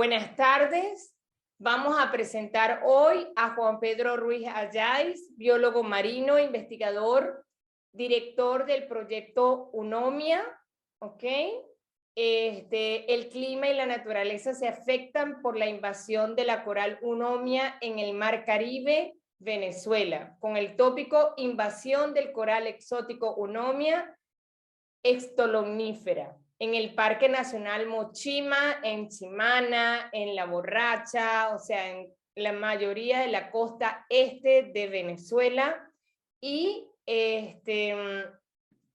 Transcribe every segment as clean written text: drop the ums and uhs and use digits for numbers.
Buenas tardes. Vamos a presentar hoy a Juan Pedro Ruiz Ayáiz, biólogo marino, investigador, director del proyecto UNOMIA. ¿Ok? El clima y la naturaleza se afectan por la invasión de la coral UNOMIA en el Mar Caribe, Venezuela, con el tópico Invasión del coral exótico UNOMIA extolomnífera en el Parque Nacional Mochima, en Chimana, en La Borracha, o sea, en la mayoría de la costa este de Venezuela. Y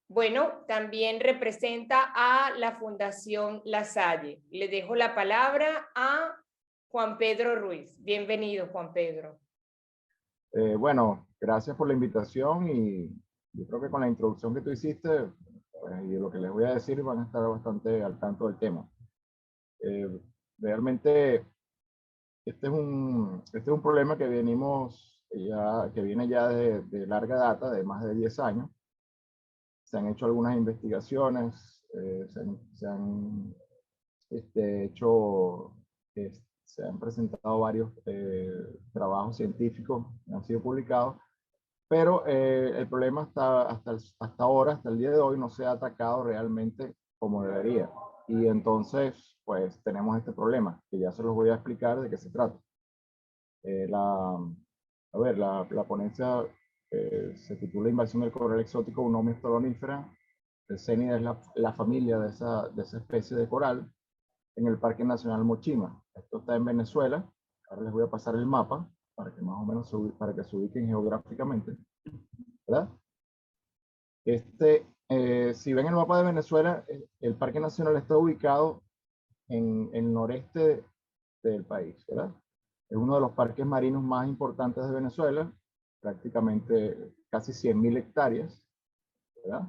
bueno, también representa a la Fundación La Salle. Le dejo la palabra a Juan Pedro Ruiz. Bienvenido, Juan Pedro. Bueno, gracias por la invitación y yo creo que con la introducción que tú hiciste pues, y lo que les voy a decir van a estar bastante al tanto del tema. Realmente este es un problema que que viene ya de larga data, de más de 10 años. Se han hecho algunas investigaciones, se han presentado varios trabajos científicos que han sido publicados, pero el problema hasta ahora, hasta el día de hoy, no se ha atacado realmente como debería. Y entonces, pues tenemos este problema, que ya se los voy a explicar de qué se trata. La ponencia se titula Invasión del coral exótico UNOMIA extolomnífera. El CENID es la familia de esa especie de coral en el Parque Nacional Mochima. Esto está en Venezuela. Ahora les voy a pasar el mapa para que más o menos para que se ubiquen geográficamente, ¿verdad? Si ven el mapa de Venezuela, el Parque Nacional está ubicado en el noreste del país, ¿verdad? Es uno de los parques marinos más importantes de Venezuela, prácticamente casi 100.000 hectáreas, ¿verdad?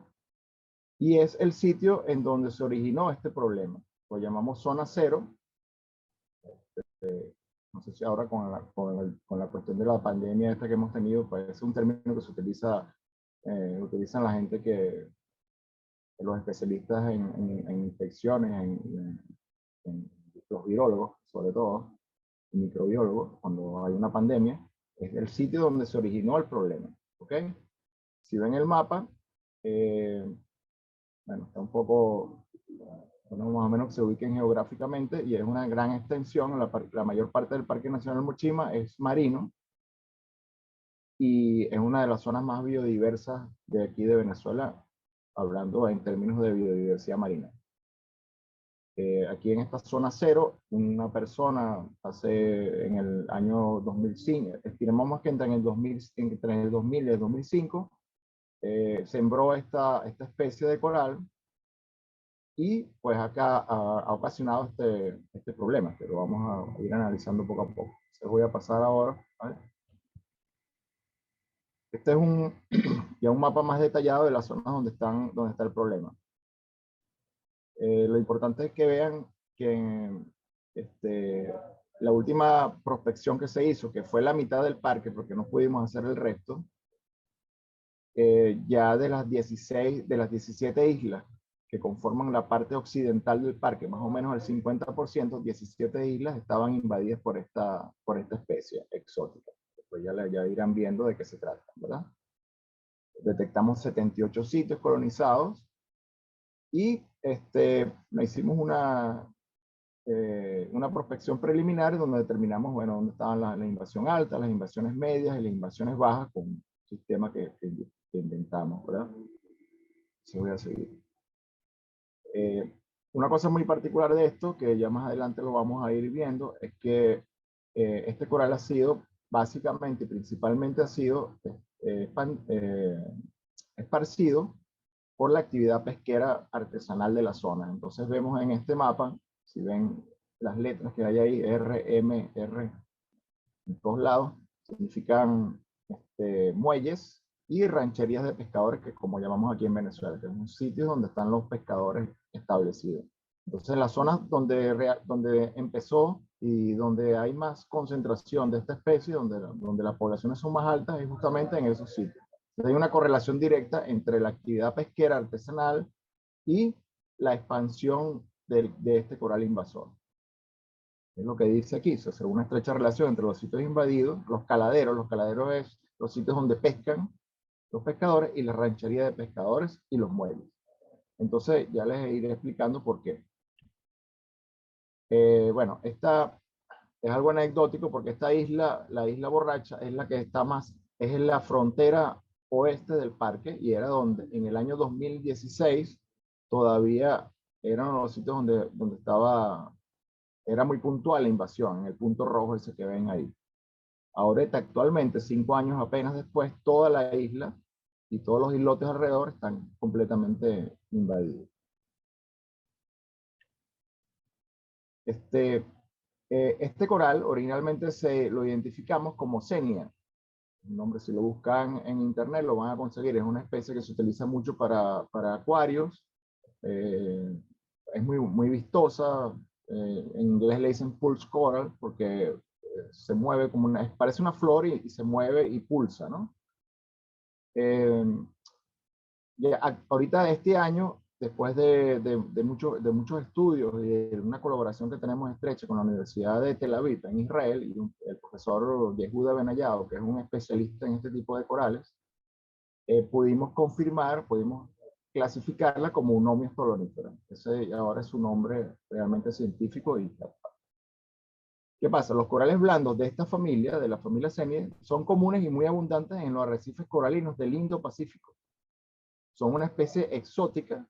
Y es el sitio en donde se originó este problema. Lo llamamos zona cero. No sé si ahora con la cuestión de la pandemia esta que hemos tenido, pues es un término que se utilizan la gente los especialistas en infecciones, en los virólogos, sobre todo, microbiólogos, cuando hay una pandemia, es el sitio donde se originó el problema. ¿Ok? Si ven el mapa, bueno, está un poco, bueno, más o menos que se ubiquen geográficamente y es una gran extensión. La mayor parte del Parque Nacional Mochima es marino y es una de las zonas más biodiversas de aquí de Venezuela, hablando en términos de biodiversidad marina. Aquí en esta zona cero, una persona en el año 2005, estimamos que entre el 2000 y el 2005, sembró esta especie de coral y pues acá ha ocasionado este problema, que lo vamos a ir analizando poco a poco. Se voy a pasar ahora. ¿Vale? Este es ya un mapa más detallado de las zonas donde está el problema. Lo importante es que vean que la última prospección que se hizo, que fue la mitad del parque, porque no pudimos hacer el resto, ya de las 17 islas que conforman la parte occidental del parque, más o menos el 50%, 17 islas estaban invadidas por esta especie exótica. Después ya irán viendo de qué se trata, ¿verdad? Detectamos 78 sitios colonizados y hicimos una prospección preliminar donde determinamos, bueno, dónde estaban la invasión alta, las invasiones medias y las invasiones bajas con un sistema que inventamos, ¿verdad? Se voy a seguir. Una cosa muy particular de esto, que ya más adelante lo vamos a ir viendo, es que este coral ha sido, básicamente, principalmente ha sido esparcido por la actividad pesquera artesanal de la zona. Entonces vemos en este mapa, si ven las letras que hay ahí, R, M, R, en todos lados, significan muelles y rancherías de pescadores, que como llamamos aquí en Venezuela, que es un sitio donde están los pescadores establecidos. Entonces las zonas donde empezó y donde hay más concentración de esta especie, donde las poblaciones son más altas, es justamente en esos sitios. Entonces hay una correlación directa entre la actividad pesquera artesanal y la expansión de este coral invasor. Es lo que dice aquí, se hace una estrecha relación entre los sitios invadidos, los caladeros es los sitios donde pescan los pescadores, y la ranchería de pescadores y los muelles. Entonces ya les iré explicando por qué. Bueno, esta es algo anecdótico porque esta isla, la isla Borracha, es la que está más, es en la frontera oeste del parque, y era donde en el año 2016 todavía eran los sitios donde estaba, era muy puntual la invasión, en el punto rojo ese que ven ahí. Ahorita, actualmente, 5 años apenas después, toda la isla y todos los islotes alrededor están completamente invadidos. Este coral originalmente lo identificamos como Xenia. El nombre, si lo buscan en internet, lo van a conseguir. Es una especie que se utiliza mucho para acuarios. Es muy vistosa. En inglés le dicen pulse coral porque se mueve como parece una flor y se mueve y pulsa, ¿no? Ahorita este año, después de muchos estudios y de una colaboración que tenemos estrecha con la Universidad de Tel Aviv en Israel, y el profesor Yehuda Benayado, que es un especialista en este tipo de corales, pudimos clasificarla como un Unomia stolonífera. Ese ahora es su nombre realmente científico. ¿Qué pasa? Los corales blandos de esta familia, de la familia Xenia, son comunes y muy abundantes en los arrecifes coralinos del Indo-Pacífico. Son una especie exótica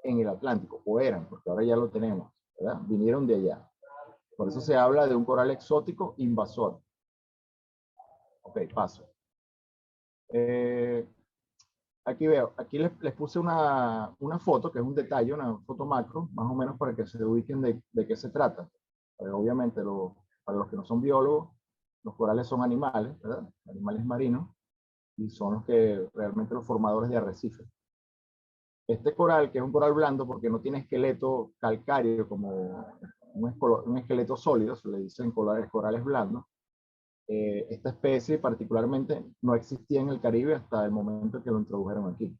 en el Atlántico, o eran, porque ahora ya lo tenemos, ¿verdad? Vinieron de allá. Por eso se habla de un coral exótico invasor. Ok, paso. Aquí les puse una foto, que es un detalle, una foto macro, más o menos para que se ubiquen de qué se trata. Obviamente, para los que no son biólogos, los corales son animales, ¿verdad? Animales marinos, y son los que realmente los formadores de arrecifes. Este coral, que es un coral blando porque no tiene esqueleto calcáreo como un esqueleto sólido, se le dicen corales blandos. Esta especie particularmente no existía en el Caribe hasta el momento que lo introdujeron aquí.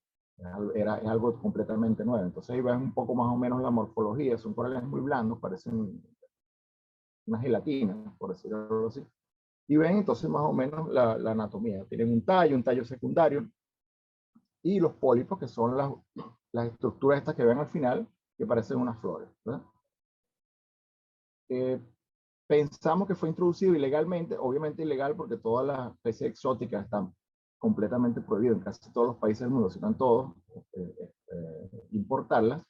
Es algo completamente nuevo. Entonces ahí ven un poco más o menos la morfología. Son corales muy blandos, parecen una gelatina, por decirlo así. Y ven entonces más o menos la anatomía. Tienen un tallo secundario, y los pólipos, que son las estructuras estas que ven al final, que parecen unas flores, ¿verdad? Pensamos que fue introducido ilegalmente, obviamente ilegal porque todas las especies exóticas están completamente prohibidas en casi todos los países del mundo, si no en todos, importarlas,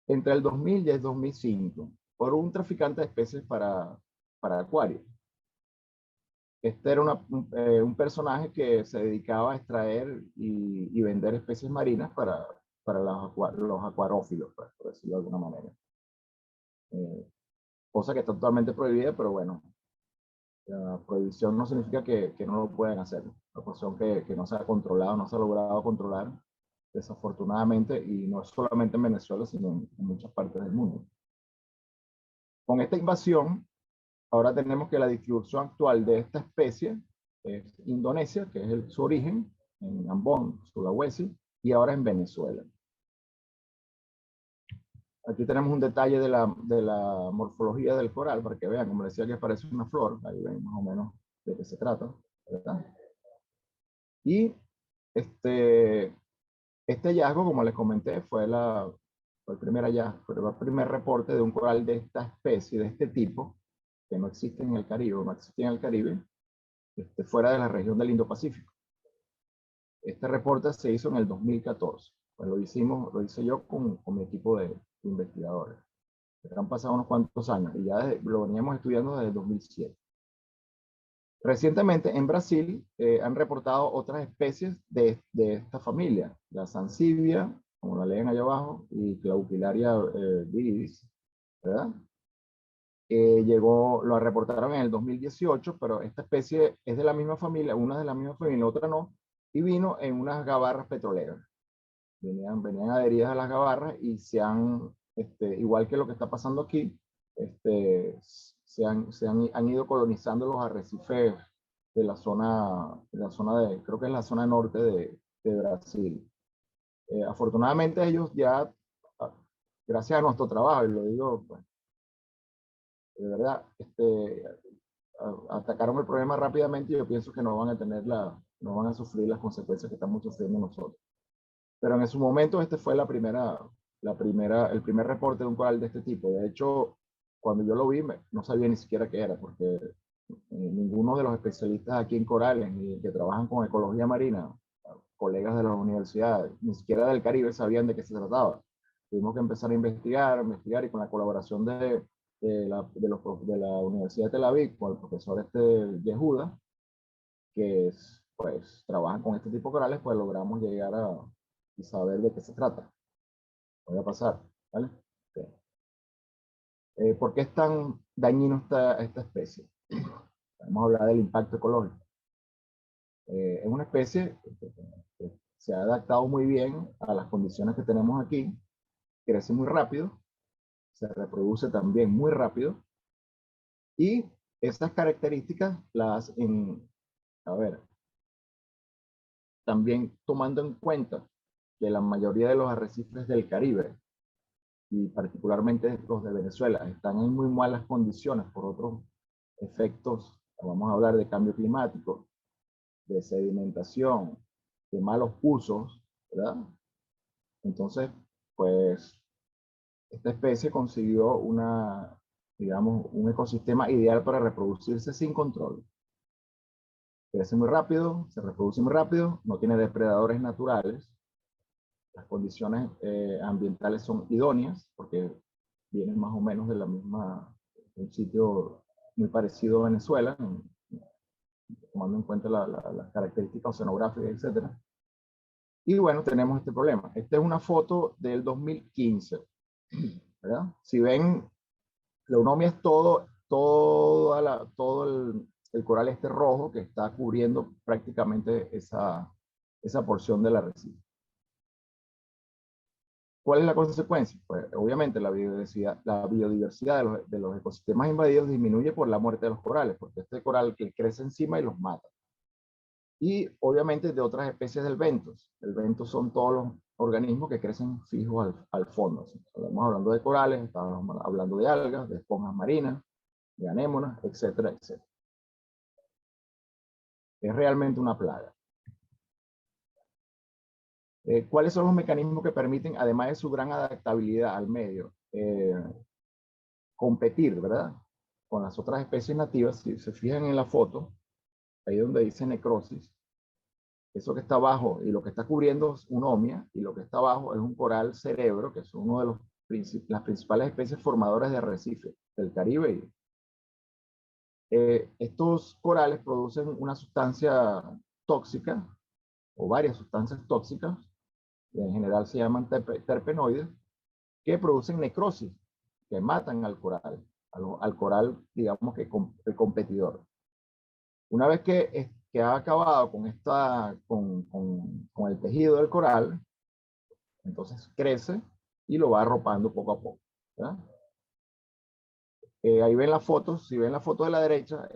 entre el 2000 y el 2005, por un traficante de especies para acuarios. Este era un personaje que se dedicaba a extraer y vender especies marinas para los acuarófilos, por decirlo de alguna manera. Cosa que está totalmente prohibida, pero bueno, la prohibición no significa que no lo puedan hacer. La cuestión que no se ha controlado, no se ha logrado controlar, desafortunadamente, y no solamente en Venezuela, sino en muchas partes del mundo. Con esta invasión, ahora tenemos que la distribución actual de esta especie es Indonesia, que es su origen, en Ambon, Sulawesi, y ahora en Venezuela. Aquí tenemos un detalle de la morfología del coral, para que vean, como decía, que parece una flor. Ahí ven más o menos de qué se trata, ¿verdad? Y este hallazgo, como les comenté, fue el primer hallazgo, fue el primer reporte de un coral de esta especie, de este tipo, que no existe en el Caribe, no existía en el Caribe, fuera de la región del Indo-Pacífico. Este reporte se hizo en el 2014. Pues lo hice yo con mi equipo de investigadores. Han pasado unos cuantos años y ya lo veníamos estudiando desde el 2007. Recientemente en Brasil han reportado otras especies de esta familia, la Sansevieria, como la leen allá abajo, y Clauquilaria viridis, ¿verdad? Lo reportaron en el 2018, pero esta especie es de la misma familia, una de la misma familia, otra no, y vino en unas gabarras petroleras. Venían adheridas a las gabarras y igual que lo que está pasando aquí, han ido colonizando los arrecifes de la zona creo que es la zona norte de Brasil. Afortunadamente ellos ya, gracias a nuestro trabajo, y lo digo, pues, de verdad, atacaron el problema rápidamente y yo pienso que no van a tener no van a sufrir las consecuencias que estamos sufriendo nosotros. Pero en su momento este fue el primer reporte de un coral de este tipo. De hecho, cuando yo lo vi, no sabía ni siquiera qué era, porque ninguno de los especialistas aquí en corales, ni que trabajan con ecología marina, colegas de las universidades, ni siquiera del Caribe sabían de qué se trataba. Tuvimos que empezar a investigar y con la colaboración de la Universidad de Tel Aviv, con el profesor Yehuda, que pues trabajan con este tipo de corales, pues logramos llegar y saber de qué se trata. Voy a pasar, ¿vale? Okay. ¿Por qué es tan dañino esta especie? Vamos a hablar del impacto ecológico. Es una especie que se ha adaptado muy bien a las condiciones que tenemos aquí, crece muy rápido, se reproduce también muy rápido, y esas características a ver, también tomando en cuenta que la mayoría de los arrecifes del Caribe, y particularmente los de Venezuela, están en muy malas condiciones por otros efectos, vamos a hablar de cambio climático, de sedimentación, de malos usos, ¿verdad? Entonces, pues, esta especie consiguió digamos, un ecosistema ideal para reproducirse sin control. Crece muy rápido, se reproduce muy rápido, no tiene depredadores naturales, las condiciones ambientales son idóneas, porque vienen más o menos de un sitio muy parecido a Venezuela, tomando en cuenta las características oceanográficas, etc. Y bueno, tenemos este problema. Esta es una foto del 2015, ¿verdad? Si ven, la eunomia es todo el coral rojo que está cubriendo prácticamente esa porción del arrecife. ¿Cuál es la consecuencia? Pues obviamente la biodiversidad de los ecosistemas invadidos disminuye por la muerte de los corales, porque este coral que crece encima y los mata. Y obviamente de otras especies del bentos. El bentos son todos los organismos que crecen fijos al fondo. Estamos hablando de corales, estamos hablando de algas, de esponjas marinas, de anémonas, etcétera, etcétera. Es realmente una plaga. ¿Cuáles son los mecanismos que permiten, además de su gran adaptabilidad al medio, competir, ¿verdad?, con las otras especies nativas? Si se fijan en la foto, ahí donde dice necrosis, eso que está abajo y lo que está cubriendo es un omia, y lo que está abajo es un coral cerebro, que es uno de las principales especies formadoras de arrecife del Caribe. Estos corales producen una sustancia tóxica, o varias sustancias tóxicas, que en general se llaman terpenoides, que producen necrosis, que matan al coral, digamos que el competidor. Una vez que ha acabado con el tejido del coral, entonces crece y lo va arropando poco a poco, ¿verdad? Ahí ven las fotos, si ven la foto de la derecha,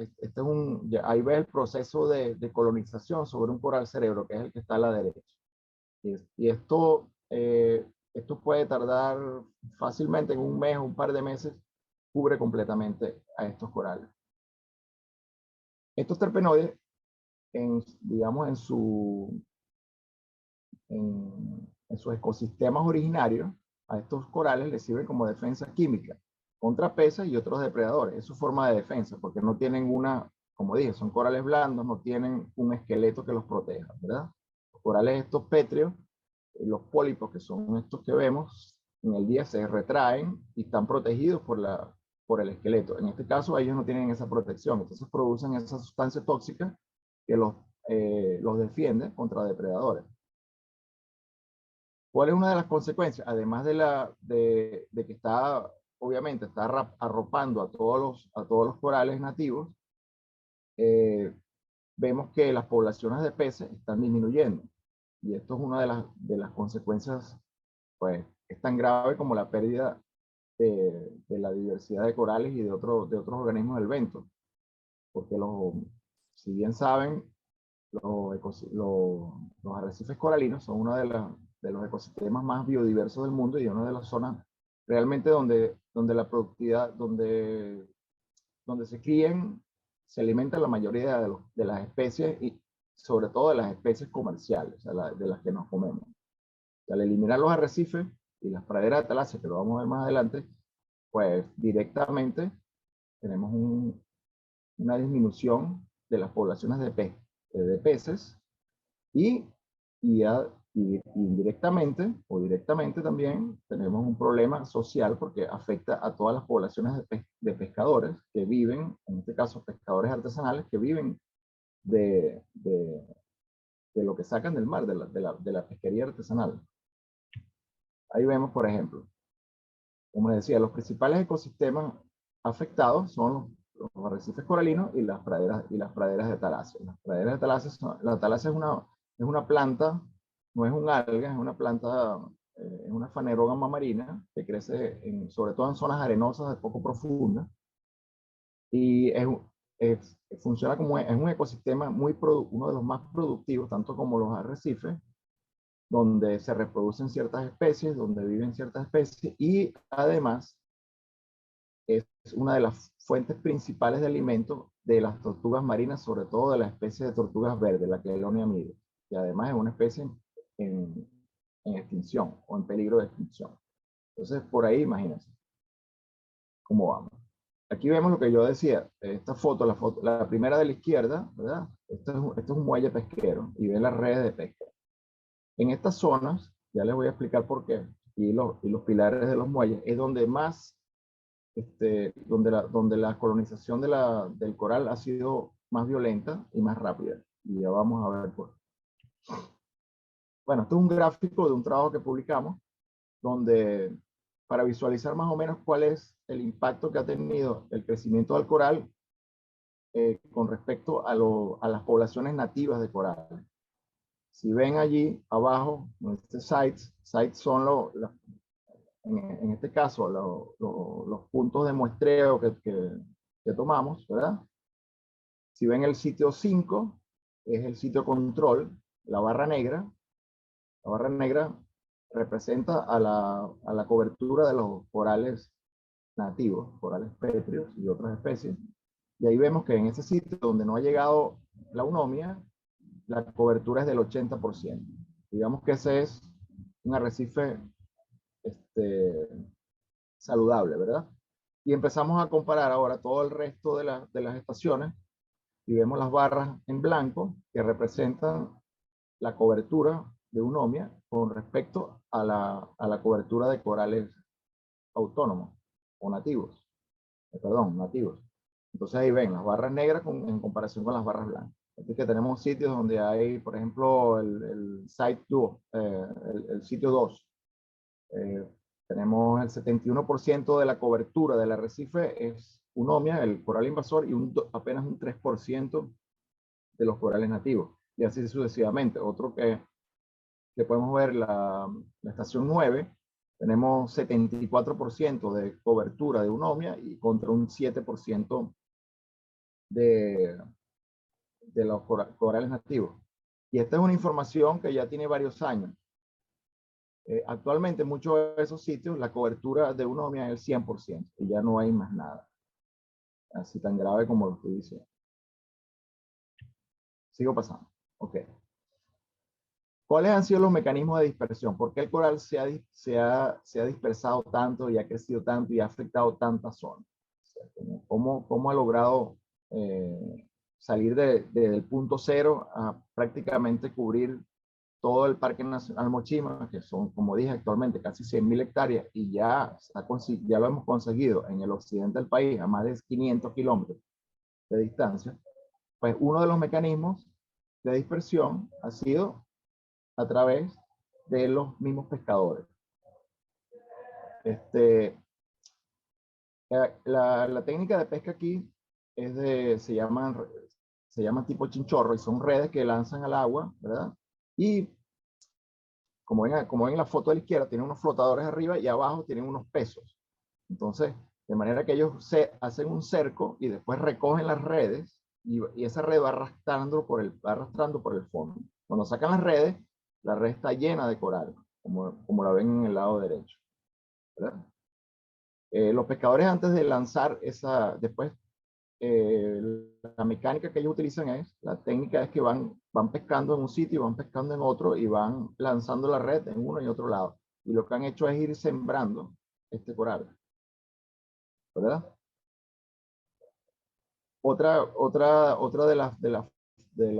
ahí ves el proceso de colonización sobre un coral cerebro, que es el que está a la derecha. Y esto puede tardar fácilmente en un mes o un par de meses, cubre completamente a estos corales. Estos terpenoides, digamos, en sus ecosistemas originarios, a estos corales les sirven como defensa química contra peces y otros depredadores. Es su forma de defensa, porque no tienen como dije, son corales blandos, no tienen un esqueleto que los proteja, ¿verdad? Los corales estos pétreos, los pólipos, que son estos que vemos, en el día se retraen y están protegidos por el esqueleto. En este caso, ellos no tienen esa protección, entonces producen esa sustancia tóxica que los defiende contra depredadores. ¿Cuál es una de las consecuencias? Además de que obviamente está arropando a todos los corales nativos, vemos que las poblaciones de peces están disminuyendo. Y esto es una de las consecuencias, pues, es tan grave como la pérdida de la diversidad de corales y de otros organismos del bento. Porque si bien saben, los arrecifes coralinos son uno de los ecosistemas más biodiversos del mundo, y una de las zonas realmente donde la productividad, donde donde se crían, se alimenta la mayoría de las especies y sobre todo de las especies comerciales, o sea, de las que nos comemos. O sea, al eliminar los arrecifes y las praderas de talasia, que lo vamos a ver más adelante, pues directamente tenemos una disminución de las poblaciones de peces y, y indirectamente o directamente también tenemos un problema social porque afecta a todas las poblaciones de pescadores que viven, en este caso pescadores artesanales, que viven de lo que sacan del mar, de la pesquería artesanal. Ahí vemos, por ejemplo, como les decía, los principales ecosistemas afectados son los arrecifes coralinos y las praderas de talasia. Las praderas de talasia, la talasia es una planta, no es un alga, es una planta, es una fanerógama marina que crece sobre todo en zonas arenosas de poco profundas y funciona como es un ecosistema uno de los más productivos, tanto como los arrecifes, donde se reproducen ciertas especies, donde viven ciertas especies y además es una de las fuentes principales de alimento de las tortugas marinas, sobre todo de la especie de tortugas verdes, la Chelonia miris, que además es una especie en extinción o en peligro de extinción. Entonces, por ahí imagínense cómo vamos. Aquí vemos lo que yo decía, esta foto, la primera de la izquierda, ¿verdad? Esto es un muelle pesquero y ven las redes de pesca. En estas zonas, ya les voy a explicar por qué, y los pilares de los muelles, es donde más, donde la colonización del coral ha sido más violenta y más rápida. Y ya vamos a ver por qué. Bueno, esto es un gráfico de un trabajo que publicamos, donde para visualizar más o menos cuál es el impacto que ha tenido el crecimiento del coral con respecto a las poblaciones nativas de coral. Si ven allí abajo, este sites son en este caso los puntos de muestreo que tomamos, ¿verdad? Si ven el sitio 5, es el sitio control, la barra negra. La barra negra representa a la cobertura de los corales nativos, corales pétreos y otras especies. Y ahí vemos que en ese sitio donde no ha llegado la eunomia, la cobertura es del 80%. Digamos que ese es un arrecife saludable, ¿verdad? Y empezamos a comparar ahora todo el resto de las estaciones y vemos las barras en blanco que representan la cobertura de eunomia con respecto a la cobertura de corales autónomos o nativos. Perdón, nativos. Entonces ahí ven las barras negras en comparación con las barras blancas. Así que tenemos sitios donde hay, por ejemplo, el site 2, el sitio 2. Tenemos el 71% de la cobertura del arrecife es eunomia, el coral invasor, y apenas un 3% de los corales nativos. Y así sucesivamente. Otro que podemos ver, la estación 9, tenemos 74% de cobertura de eunomia y contra un 7% de los corales nativos. Y esta es una información que ya tiene varios años. Actualmente en muchos de esos sitios la cobertura de eunomia es el 100% y ya no hay más nada. Así tan grave como lo estoy diciendo. Sigo pasando. Ok. ¿Cuáles han sido los mecanismos de dispersión? ¿Por qué el coral se ha dispersado tanto y ha crecido tanto y ha afectado tantas zonas? ¿Cómo ha logrado salir del punto cero a prácticamente cubrir todo el Parque Nacional Mochima, que son, como dije, actualmente casi 100.000 hectáreas, y ya lo hemos conseguido en el occidente del país, a más de 500 kilómetros de distancia? Pues uno de los mecanismos de dispersión ha sido a través de los mismos pescadores. La técnica de pesca aquí se llama tipo chinchorro y son redes que lanzan al agua, ¿verdad? Y como ven en la foto de la izquierda, tienen unos flotadores arriba y abajo tienen unos pesos. Entonces, de manera que ellos hacen un cerco y después recogen las redes y esa red va arrastrando por el fondo. Cuando sacan las redes, la red está llena de coral, como la ven en el lado derecho, ¿verdad? Los pescadores antes de lanzar después la mecánica que ellos utilizan la técnica es que van pescando en un sitio, van pescando en otro y van lanzando la red en uno y otro lado. Y lo que han hecho es ir sembrando este coral, ¿verdad? Otra de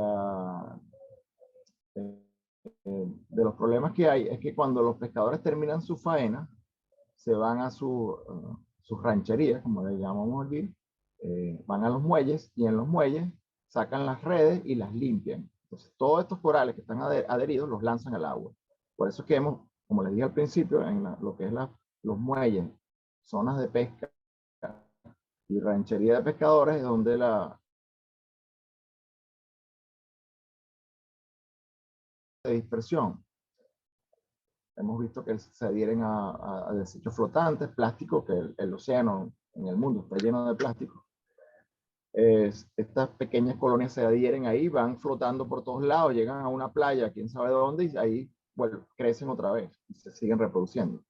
los problemas que hay es que cuando los pescadores terminan su faena, se van a sus rancherías, como le llamamos aquí, van a los muelles y en los muelles sacan las redes y las limpian. Entonces, todos estos corales que están adheridos los lanzan al agua. Por eso es que hemos, como les dije al principio, en lo que es los muelles, zonas de pesca y ranchería de pescadores, es donde la dispersión. Hemos visto que se adhieren a desechos flotantes, plástico, que el océano en el mundo está lleno de plástico. Estas pequeñas colonias se adhieren ahí, van flotando por todos lados, llegan a una playa, quién sabe dónde, y ahí bueno, crecen otra vez y se siguen reproduciendo.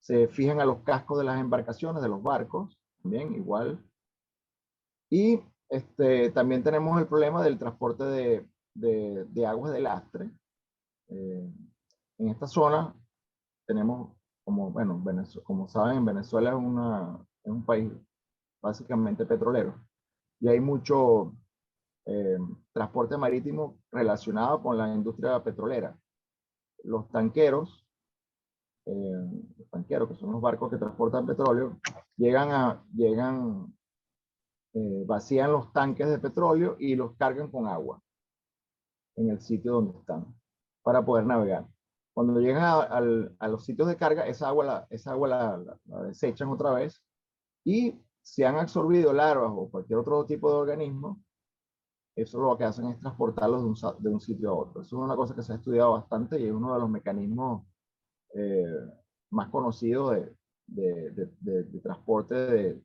Se fijan a los cascos de las embarcaciones, de los barcos, también igual. Y también tenemos el problema del transporte de aguas de lastre. En esta zona tenemos, bueno, como saben, Venezuela es un país básicamente petrolero. Y hay mucho transporte marítimo relacionado con la industria petrolera. Los tanqueros, que son los barcos que transportan petróleo, vacían los tanques de petróleo y los cargan con agua en el sitio donde están para poder navegar. Cuando llegan a los sitios de carga, esa agua la desechan otra vez y si han absorbido larvas o cualquier otro tipo de organismo, eso lo que hacen es transportarlos de un sitio a otro. Eso es una cosa que se ha estudiado bastante y es uno de los mecanismos más conocidos de transporte de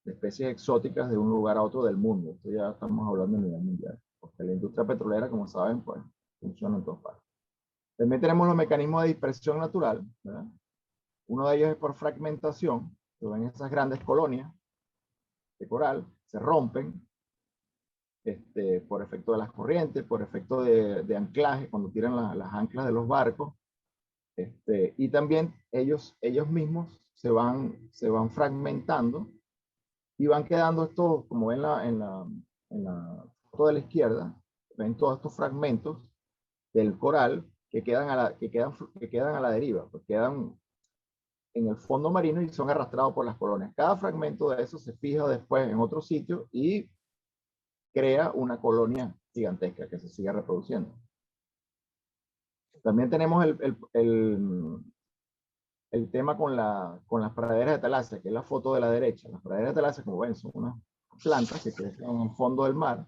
especies exóticas de un lugar a otro del mundo. Esto ya estamos hablando a nivel mundial, porque la industria petrolera, como saben, pues funciona en todas partes. También tenemos los mecanismos de dispersión natural, ¿verdad? Uno de ellos es por fragmentación, que ven esas grandes colonias de coral, se rompen por efecto de las corrientes, por efecto de anclaje, cuando tiran las anclas de los barcos, y también ellos mismos se van fragmentando y van quedando estos, como ven en la foto de la izquierda, ven todos estos fragmentos del coral que quedan a la deriva, pues quedan en el fondo marino y son arrastrados por las colonias. Cada fragmento de eso se fija después en otro sitio y crea una colonia gigantesca que se sigue reproduciendo. También tenemos el tema con las praderas de talasia, que es la foto de la derecha. Las praderas de talasia, como ven, son unas plantas que crecen en el fondo del mar,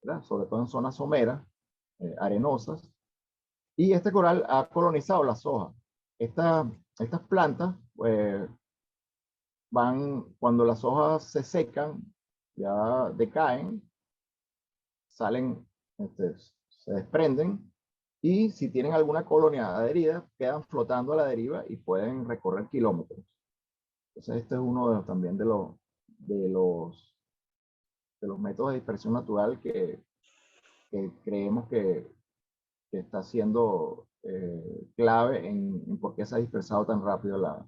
¿verdad? Sobre todo en zonas someras, arenosas. Y este coral ha colonizado las hojas. Estas plantas, pues, cuando las hojas se secan, ya decaen, se desprenden, y si tienen alguna colonia adherida, quedan flotando a la deriva y pueden recorrer kilómetros. Entonces este es uno también de los métodos de dispersión natural que creemos que está siendo clave en por qué se ha dispersado tan rápido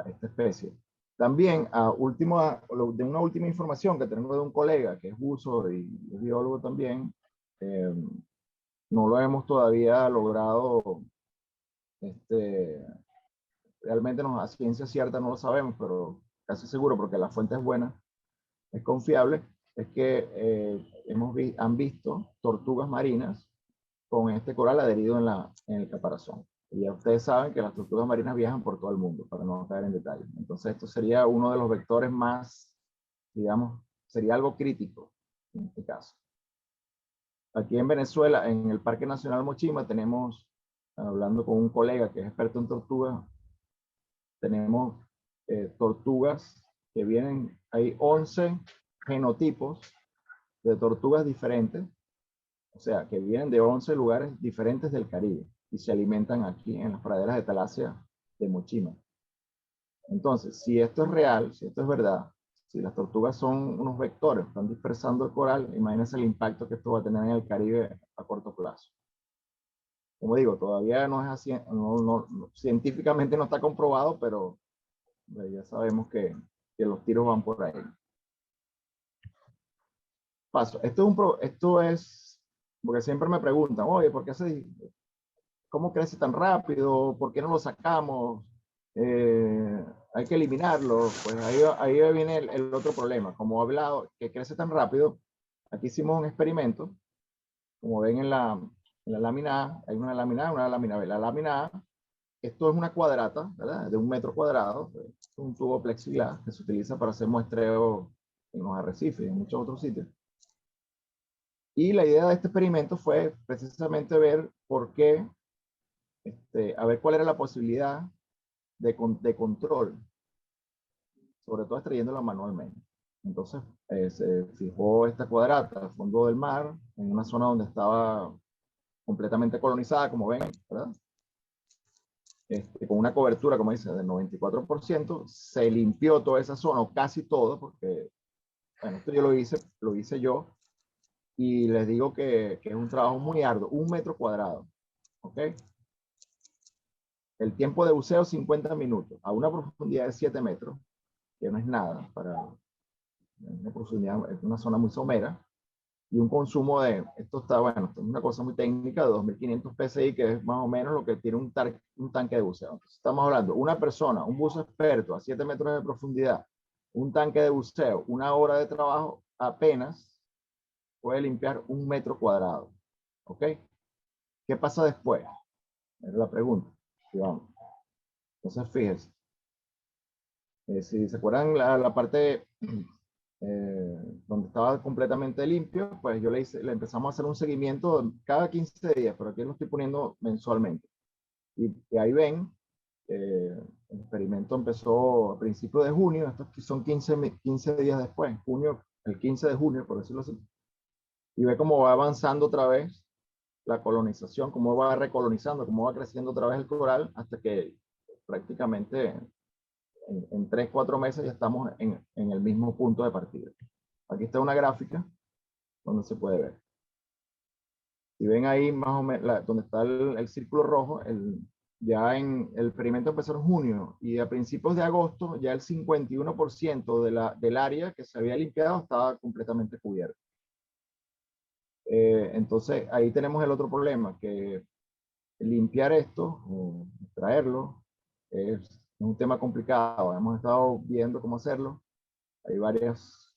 esta especie. También, de una última información que tengo de un colega que es buzo y es biólogo también, no lo hemos todavía logrado, realmente a ciencia cierta no lo sabemos, pero casi seguro, porque la fuente es buena, es confiable, es que han visto tortugas marinas con este coral adherido en el caparazón. Y ya ustedes saben que las tortugas marinas viajan por todo el mundo, para no caer en detalle. Entonces esto sería uno de los vectores más, digamos, sería algo crítico en este caso. Aquí en Venezuela, en el Parque Nacional Mochima, tenemos, hablando con un colega que es experto en tortugas, tenemos tortugas que vienen, hay 11 genotipos de tortugas diferentes, o sea, que vienen de 11 lugares diferentes del Caribe y se alimentan aquí en las praderas de talasia de Mochima. Entonces, si esto es real, si esto es verdad, Si las tortugas son unos vectores, están dispersando el coral, imagínense el impacto que esto va a tener en el Caribe a corto plazo. Como digo, todavía no es así, científicamente no está comprobado, pero ya sabemos que los tiros van por ahí. Paso. Esto es, porque siempre me preguntan, oye, ¿cómo crece tan rápido? ¿Por qué no lo sacamos? Hay que eliminarlo. Pues ahí viene el otro problema. Como he hablado, que crece tan rápido, aquí hicimos un experimento, como ven en la lámina A, hay una lámina A y una lámina B. La lámina A, esto es una cuadrata, ¿verdad? De 1 metro cuadrado, un tubo plexiglas que se utiliza para hacer muestreo en los arrecifes y en muchos otros sitios. Y la idea de este experimento fue precisamente ver por qué, a ver cuál era la posibilidad de control, sobre todo extrayéndola manualmente. Entonces se fijó esta cuadrata al fondo del mar, en una zona donde estaba completamente colonizada, como ven, ¿verdad? Con una cobertura, como dice, del 94%, se limpió toda esa zona, o casi todo, porque, bueno, esto yo lo hice yo, y les digo que es un trabajo muy arduo, 1 metro cuadrado, ¿ok? El tiempo de buceo, 50 minutos, a una profundidad de 7 metros, que no es nada para una profundidad, es una zona muy somera, y un consumo esto está, bueno, esto es una cosa muy técnica, de 2.500 PSI, que es más o menos lo que tiene un tanque de buceo. Entonces, estamos hablando, una persona, un buzo experto a 7 metros de profundidad, un tanque de buceo, 1 hora de trabajo, apenas puede limpiar 1 metro cuadrado. ¿Ok? ¿Qué pasa después? Es la pregunta. Sí, vamos. Entonces, fíjense. Si se acuerdan la parte donde estaba completamente limpio, pues yo le empezamos a hacer un seguimiento cada 15 días, pero aquí lo estoy poniendo mensualmente. Y ahí ven, el experimento empezó a principios de junio, estos son 15 días después, el 15 de junio, por decirlo así. Y ve cómo va avanzando otra vez la colonización, cómo va recolonizando, cómo va creciendo otra vez el coral, hasta que prácticamente en 3, 4 meses ya estamos en el mismo punto de partida. Aquí está una gráfica donde se puede ver. Si ven ahí más o menos donde está el círculo rojo, ya en el experimento empezó en junio y a principios de agosto ya el 51% del área que se había limpiado estaba completamente cubierto. Entonces ahí tenemos el otro problema, que limpiar esto, o extraerlo, es un tema complicado. Hemos estado viendo cómo hacerlo. Hay varias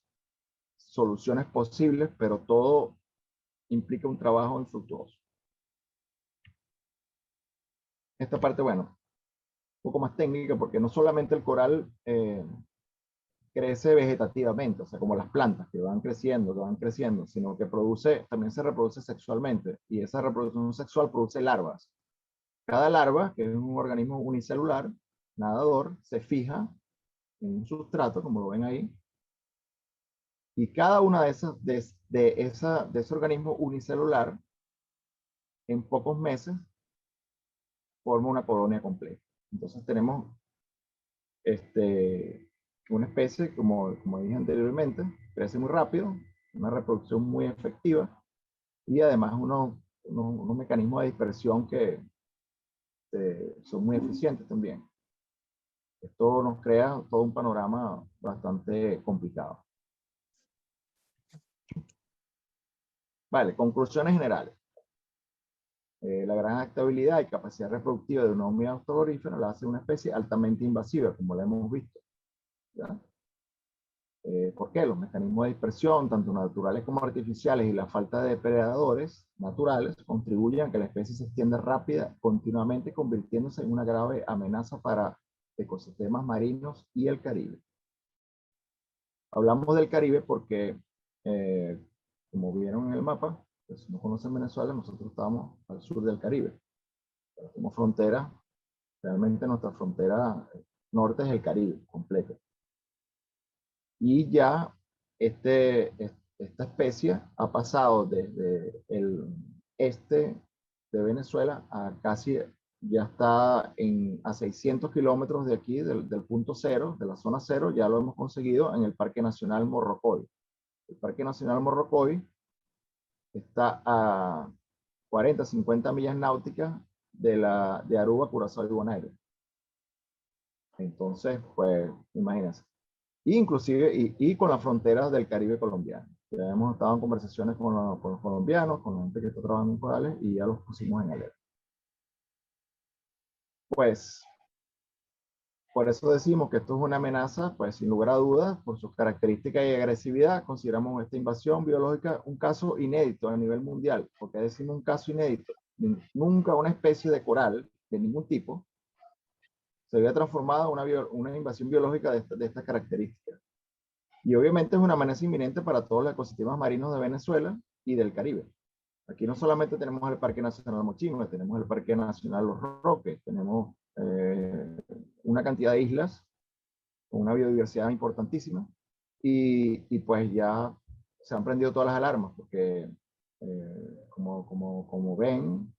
soluciones posibles, pero todo implica un trabajo infructuoso. Esta parte, bueno, un poco más técnica, porque no solamente el coral crece vegetativamente, o sea, como las plantas que van creciendo, sino que también se reproduce sexualmente, y esa reproducción sexual produce larvas. Cada larva, que es un organismo unicelular, nadador, se fija en un sustrato, como lo ven ahí, y cada una de ese organismo unicelular, en pocos meses, forma una colonia completa. Entonces tenemos una especie, como dije anteriormente, crece muy rápido, una reproducción muy efectiva, y además unos mecanismos de dispersión que son muy eficientes también. Esto nos crea todo un panorama bastante complicado. Vale, conclusiones generales. La gran adaptabilidad y capacidad reproductiva de una Unomia austalorífera la hace una especie altamente invasiva, como la hemos visto, ¿ya? ¿Por qué? Los mecanismos de dispersión, tanto naturales como artificiales, y la falta de depredadores naturales contribuyen a que la especie se extienda rápida, continuamente convirtiéndose en una grave amenaza para ecosistemas marinos y el Caribe. Hablamos del Caribe porque, como vieron en el mapa, pues, si no conocen Venezuela, nosotros estamos al sur del Caribe. Como frontera, realmente nuestra frontera norte es el Caribe completo. Y ya esta especie ha pasado desde el este de Venezuela a casi ya está a 600 kilómetros de aquí, del punto cero, de la zona cero, ya lo hemos conseguido en el Parque Nacional Morrocoy. El Parque Nacional Morrocoy está a 40, 50 millas náuticas de Aruba, Curazao y Bonaire. Entonces, pues, imagínense. Inclusive, y con las fronteras del Caribe colombiano. Ya hemos estado en conversaciones con los colombianos, con la gente que está trabajando en Corales, y ya los pusimos en alerta. Pues, por eso decimos que esto es una amenaza, pues sin lugar a dudas, por sus características y agresividad, consideramos esta invasión biológica un caso inédito a nivel mundial. ¿Por qué decimos un caso inédito? Nunca una especie de coral, de ningún tipo, se había transformado en una invasión biológica de estas características. Y obviamente es una amenaza inminente para todos los ecosistemas marinos de Venezuela y del Caribe. Aquí no solamente tenemos el Parque Nacional Mochima, tenemos el Parque Nacional Los Roques, tenemos una cantidad de islas con una biodiversidad importantísima y pues ya se han prendido todas las alarmas porque como ven,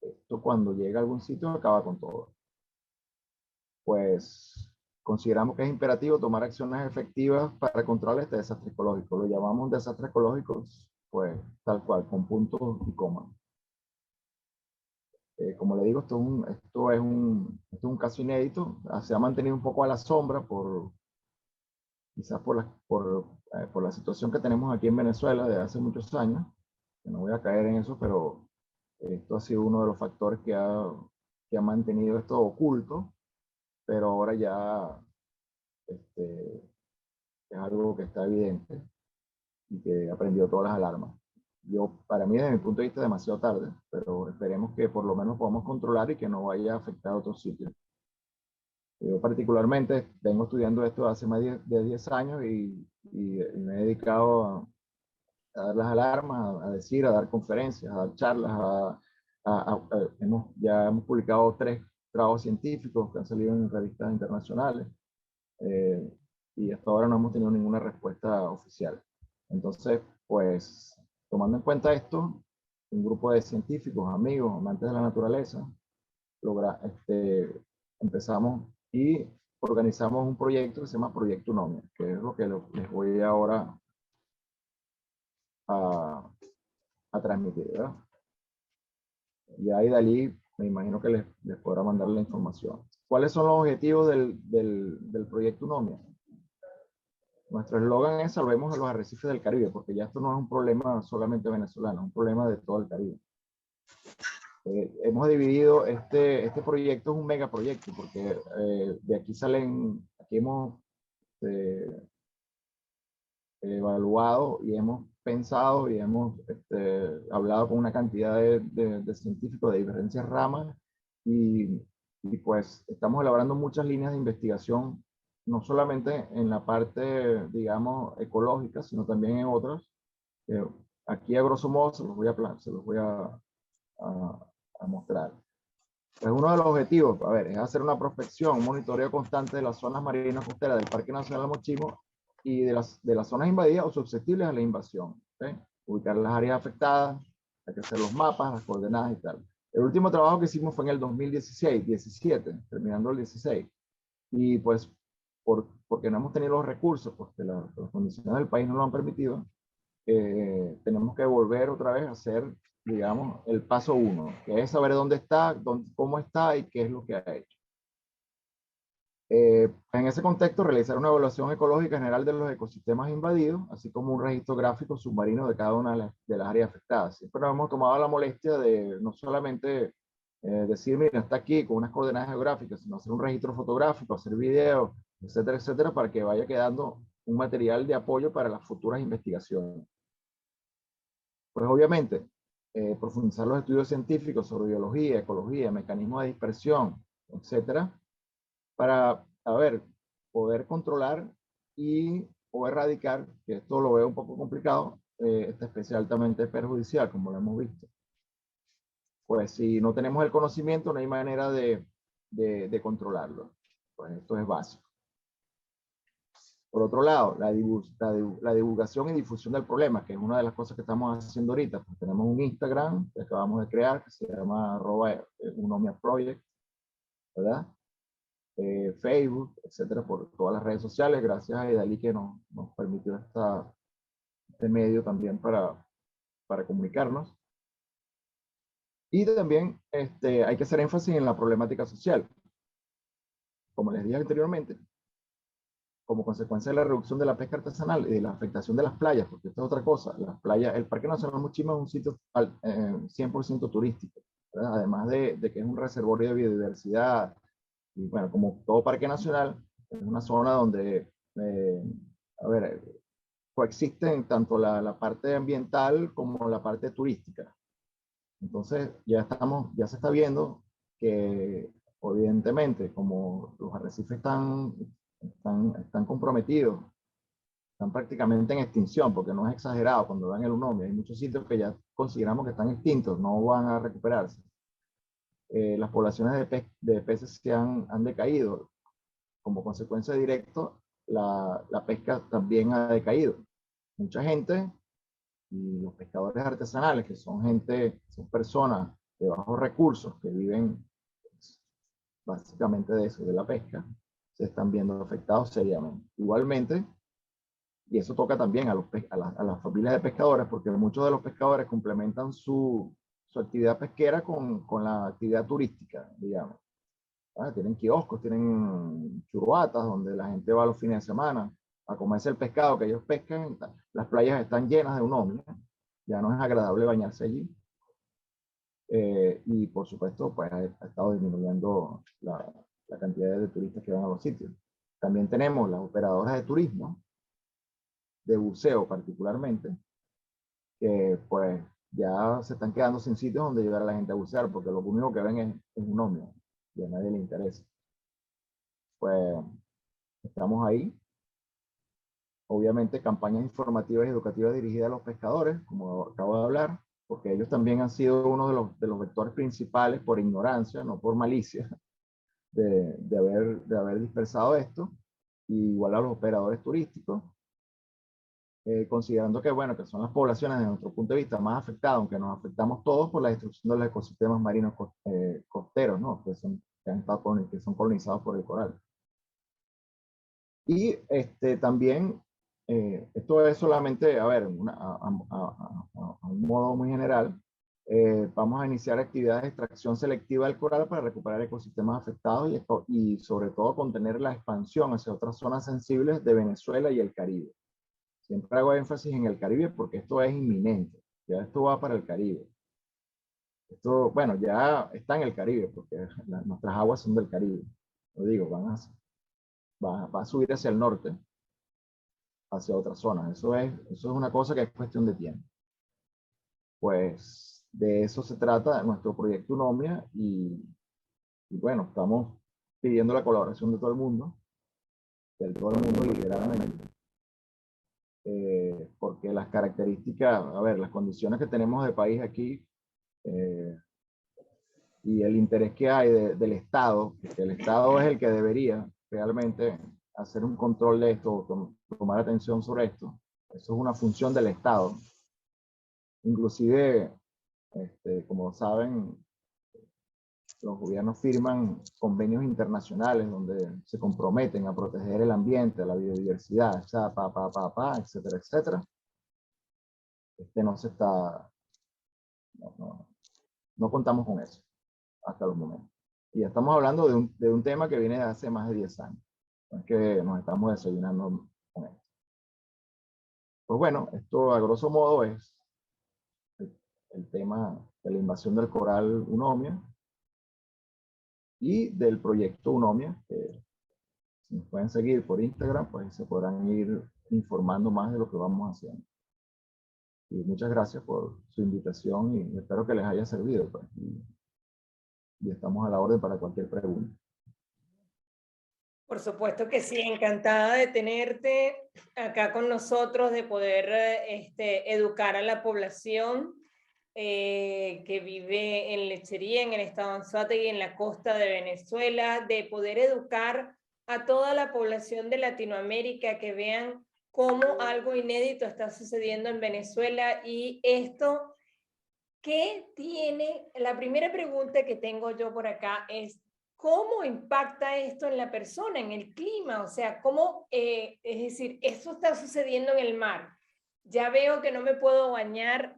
esto cuando llega a algún sitio acaba con todo. Pues consideramos que es imperativo tomar acciones efectivas para controlar este desastre ecológico. Lo llamamos desastre ecológico, pues tal cual, con puntos y comas. Como le digo, esto es un caso inédito. Se ha mantenido un poco a la sombra quizás por la situación que tenemos aquí en Venezuela desde hace muchos años. Que no voy a caer en eso, pero esto ha sido uno de los factores que ha mantenido esto oculto, pero ahora ya es algo que está evidente y que ha prendido todas las alarmas. Para mí, desde mi punto de vista, es demasiado tarde, pero esperemos que por lo menos podamos controlar y que no vaya a afectar a otros sitios. Yo particularmente vengo estudiando esto hace más de 10 años y me he dedicado a dar las alarmas, a decir, a dar conferencias, a dar charlas, ya hemos publicado 3 trabajos científicos que han salido en revistas internacionales y hasta ahora no hemos tenido ninguna respuesta oficial. Entonces, pues, tomando en cuenta esto, un grupo de científicos, amigos, amantes de la naturaleza, empezamos y organizamos un proyecto que se llama Proyecto Unomia, que es lo que les voy ahora a transmitir, ¿verdad? Y ahí Dalí, me imagino que les podrá mandar la información. ¿Cuáles son los objetivos del Proyecto Unomia? Nuestro eslogan es salvemos a los arrecifes del Caribe, porque ya esto no es un problema solamente venezolano, es un problema de todo el Caribe. Hemos dividido este proyecto, es un megaproyecto, porque de aquí aquí hemos evaluado y hemos pensado y hemos hablado con una cantidad de científicos de diferentes ramas y pues estamos elaborando muchas líneas de investigación, no solamente en la parte, digamos, ecológica, sino también en otras. Aquí a grosso modo se los voy a mostrar. Pues uno de los objetivos, a ver, es hacer una prospección, un monitoreo constante de las zonas marinas costeras del Parque Nacional Mochimo y de las zonas invadidas o susceptibles a la invasión. ¿Okay? Ubicar las áreas afectadas, hay que hacer los mapas, las coordenadas y tal. El último trabajo que hicimos fue en el 2017, terminando el 16. Y pues, porque no hemos tenido los recursos, porque las condiciones del país no lo han permitido, tenemos que volver otra vez a hacer, digamos, el paso 1, que es saber dónde está, cómo está y qué es lo que ha hecho. En ese contexto, realizar una evaluación ecológica general de los ecosistemas invadidos, así como un registro gráfico submarino de cada una de las áreas afectadas. Siempre nos hemos tomado la molestia de no solamente decir, mira, está aquí con unas coordenadas geográficas, sino hacer un registro fotográfico, hacer videos, etcétera, etcétera, para que vaya quedando un material de apoyo para las futuras investigaciones. Pues obviamente, profundizar los estudios científicos sobre biología, ecología, mecanismos de dispersión, etcétera, para, a ver, poder controlar o erradicar, que esto lo veo un poco complicado, esta especie altamente perjudicial, como lo hemos visto. Pues si no tenemos el conocimiento, no hay manera de controlarlo. Pues esto es básico. Por otro lado, la divulgación y difusión del problema, que es una de las cosas que estamos haciendo ahorita. Pues tenemos un Instagram que acabamos de crear, que se llama @unomiaproject, ¿verdad? Facebook, etcétera, por todas las redes sociales. Gracias a Idalí que nos permitió este medio también para comunicarnos. Y también hay que hacer énfasis en la problemática social. Como les dije anteriormente, como consecuencia de la reducción de la pesca artesanal y de la afectación de las playas, porque esto es otra cosa, las playas, el Parque Nacional Mochima es un sitio 100% turístico, ¿verdad? Además de que es un reservorio de biodiversidad, y bueno, como todo parque nacional, es una zona donde, a ver, coexisten tanto la parte ambiental como la parte turística. Entonces, ya se está viendo que, evidentemente, como los arrecifes están comprometidos, están prácticamente en extinción, porque no es exagerado cuando dan el UNOMI. Hay muchos sitios que ya consideramos que están extintos, no van a recuperarse. Las poblaciones de peces que han decaído. Como consecuencia directa, la pesca también ha decaído. Mucha gente, y los pescadores artesanales, que son personas de bajos recursos que viven pues, básicamente de eso, de la pesca, se están viendo afectados seriamente. Igualmente, y eso toca también a las familias de pescadores, porque muchos de los pescadores complementan su actividad pesquera con la actividad turística, digamos. Tienen kioscos, tienen churruatas donde la gente va los fines de semana a comerse el pescado que ellos pescan. Las playas están llenas de unomia, ya no es agradable bañarse allí. Y por supuesto, pues ha estado disminuyendo la cantidad de turistas que van a los sitios. También tenemos las operadoras de turismo, de buceo particularmente, que pues ya se están quedando sin sitios donde llevar a la gente a bucear, porque lo único que ven es unomia y a nadie le interesa. Pues estamos ahí. Obviamente campañas informativas y educativas dirigidas a los pescadores, como acabo de hablar, porque ellos también han sido uno de los vectores principales por ignorancia, no por malicia, de haber dispersado esto. Y igual a los operadores turísticos, considerando que, bueno, que son las poblaciones desde nuestro punto de vista más afectadas, aunque nos afectamos todos por la destrucción de los ecosistemas marinos costeros, ¿no? Que son colonizados por el coral. Y también, esto es solamente, a ver, a un modo muy general, vamos a iniciar actividades de extracción selectiva del coral para recuperar ecosistemas afectados y sobre todo contener la expansión hacia otras zonas sensibles de Venezuela y el Caribe. Siempre hago énfasis en el Caribe porque esto es inminente, ya esto va para el Caribe. Esto, bueno, ya está en el Caribe porque nuestras aguas son del Caribe. Lo digo, va a subir hacia el norte, hacia otras zonas. Eso es una cosa que es cuestión de tiempo. Pues de eso se trata nuestro proyecto UNOMIA y bueno, estamos pidiendo la colaboración de todo el mundo lideradamente. Porque las características, a ver, las condiciones que tenemos de país aquí y el interés que hay del Estado, que el Estado es el que debería realmente hacer un control de esto, tomar atención sobre esto. Eso es una función del Estado. Inclusive, como saben, los gobiernos firman convenios internacionales donde se comprometen a proteger el ambiente, la biodiversidad, etcétera, etcétera. No se está, no contamos con eso hasta los momentos. Y ya estamos hablando de un tema que viene de hace más de 10 años. No es que nos estamos desayunando con esto. Pues bueno, esto a grosso modo es el tema de la invasión del coral UNOMIA y del proyecto UNOMIA, que si nos pueden seguir por Instagram, pues se podrán ir informando más de lo que vamos haciendo. Y muchas gracias por su invitación y espero que les haya servido. Pues, y estamos a la orden para cualquier pregunta. Por supuesto que sí, encantada de tenerte acá con nosotros, de poder educar a la población que vive en Lechería, en el estado de Anzoátegui, en la costa de Venezuela, de poder educar a toda la población de Latinoamérica que vean cómo algo inédito está sucediendo en Venezuela y esto, ¿qué tiene? La primera pregunta que tengo yo por acá es, ¿cómo impacta esto en la persona, en el clima? O sea, ¿cómo, es decir, esto está sucediendo en el mar? Ya veo que no me puedo bañar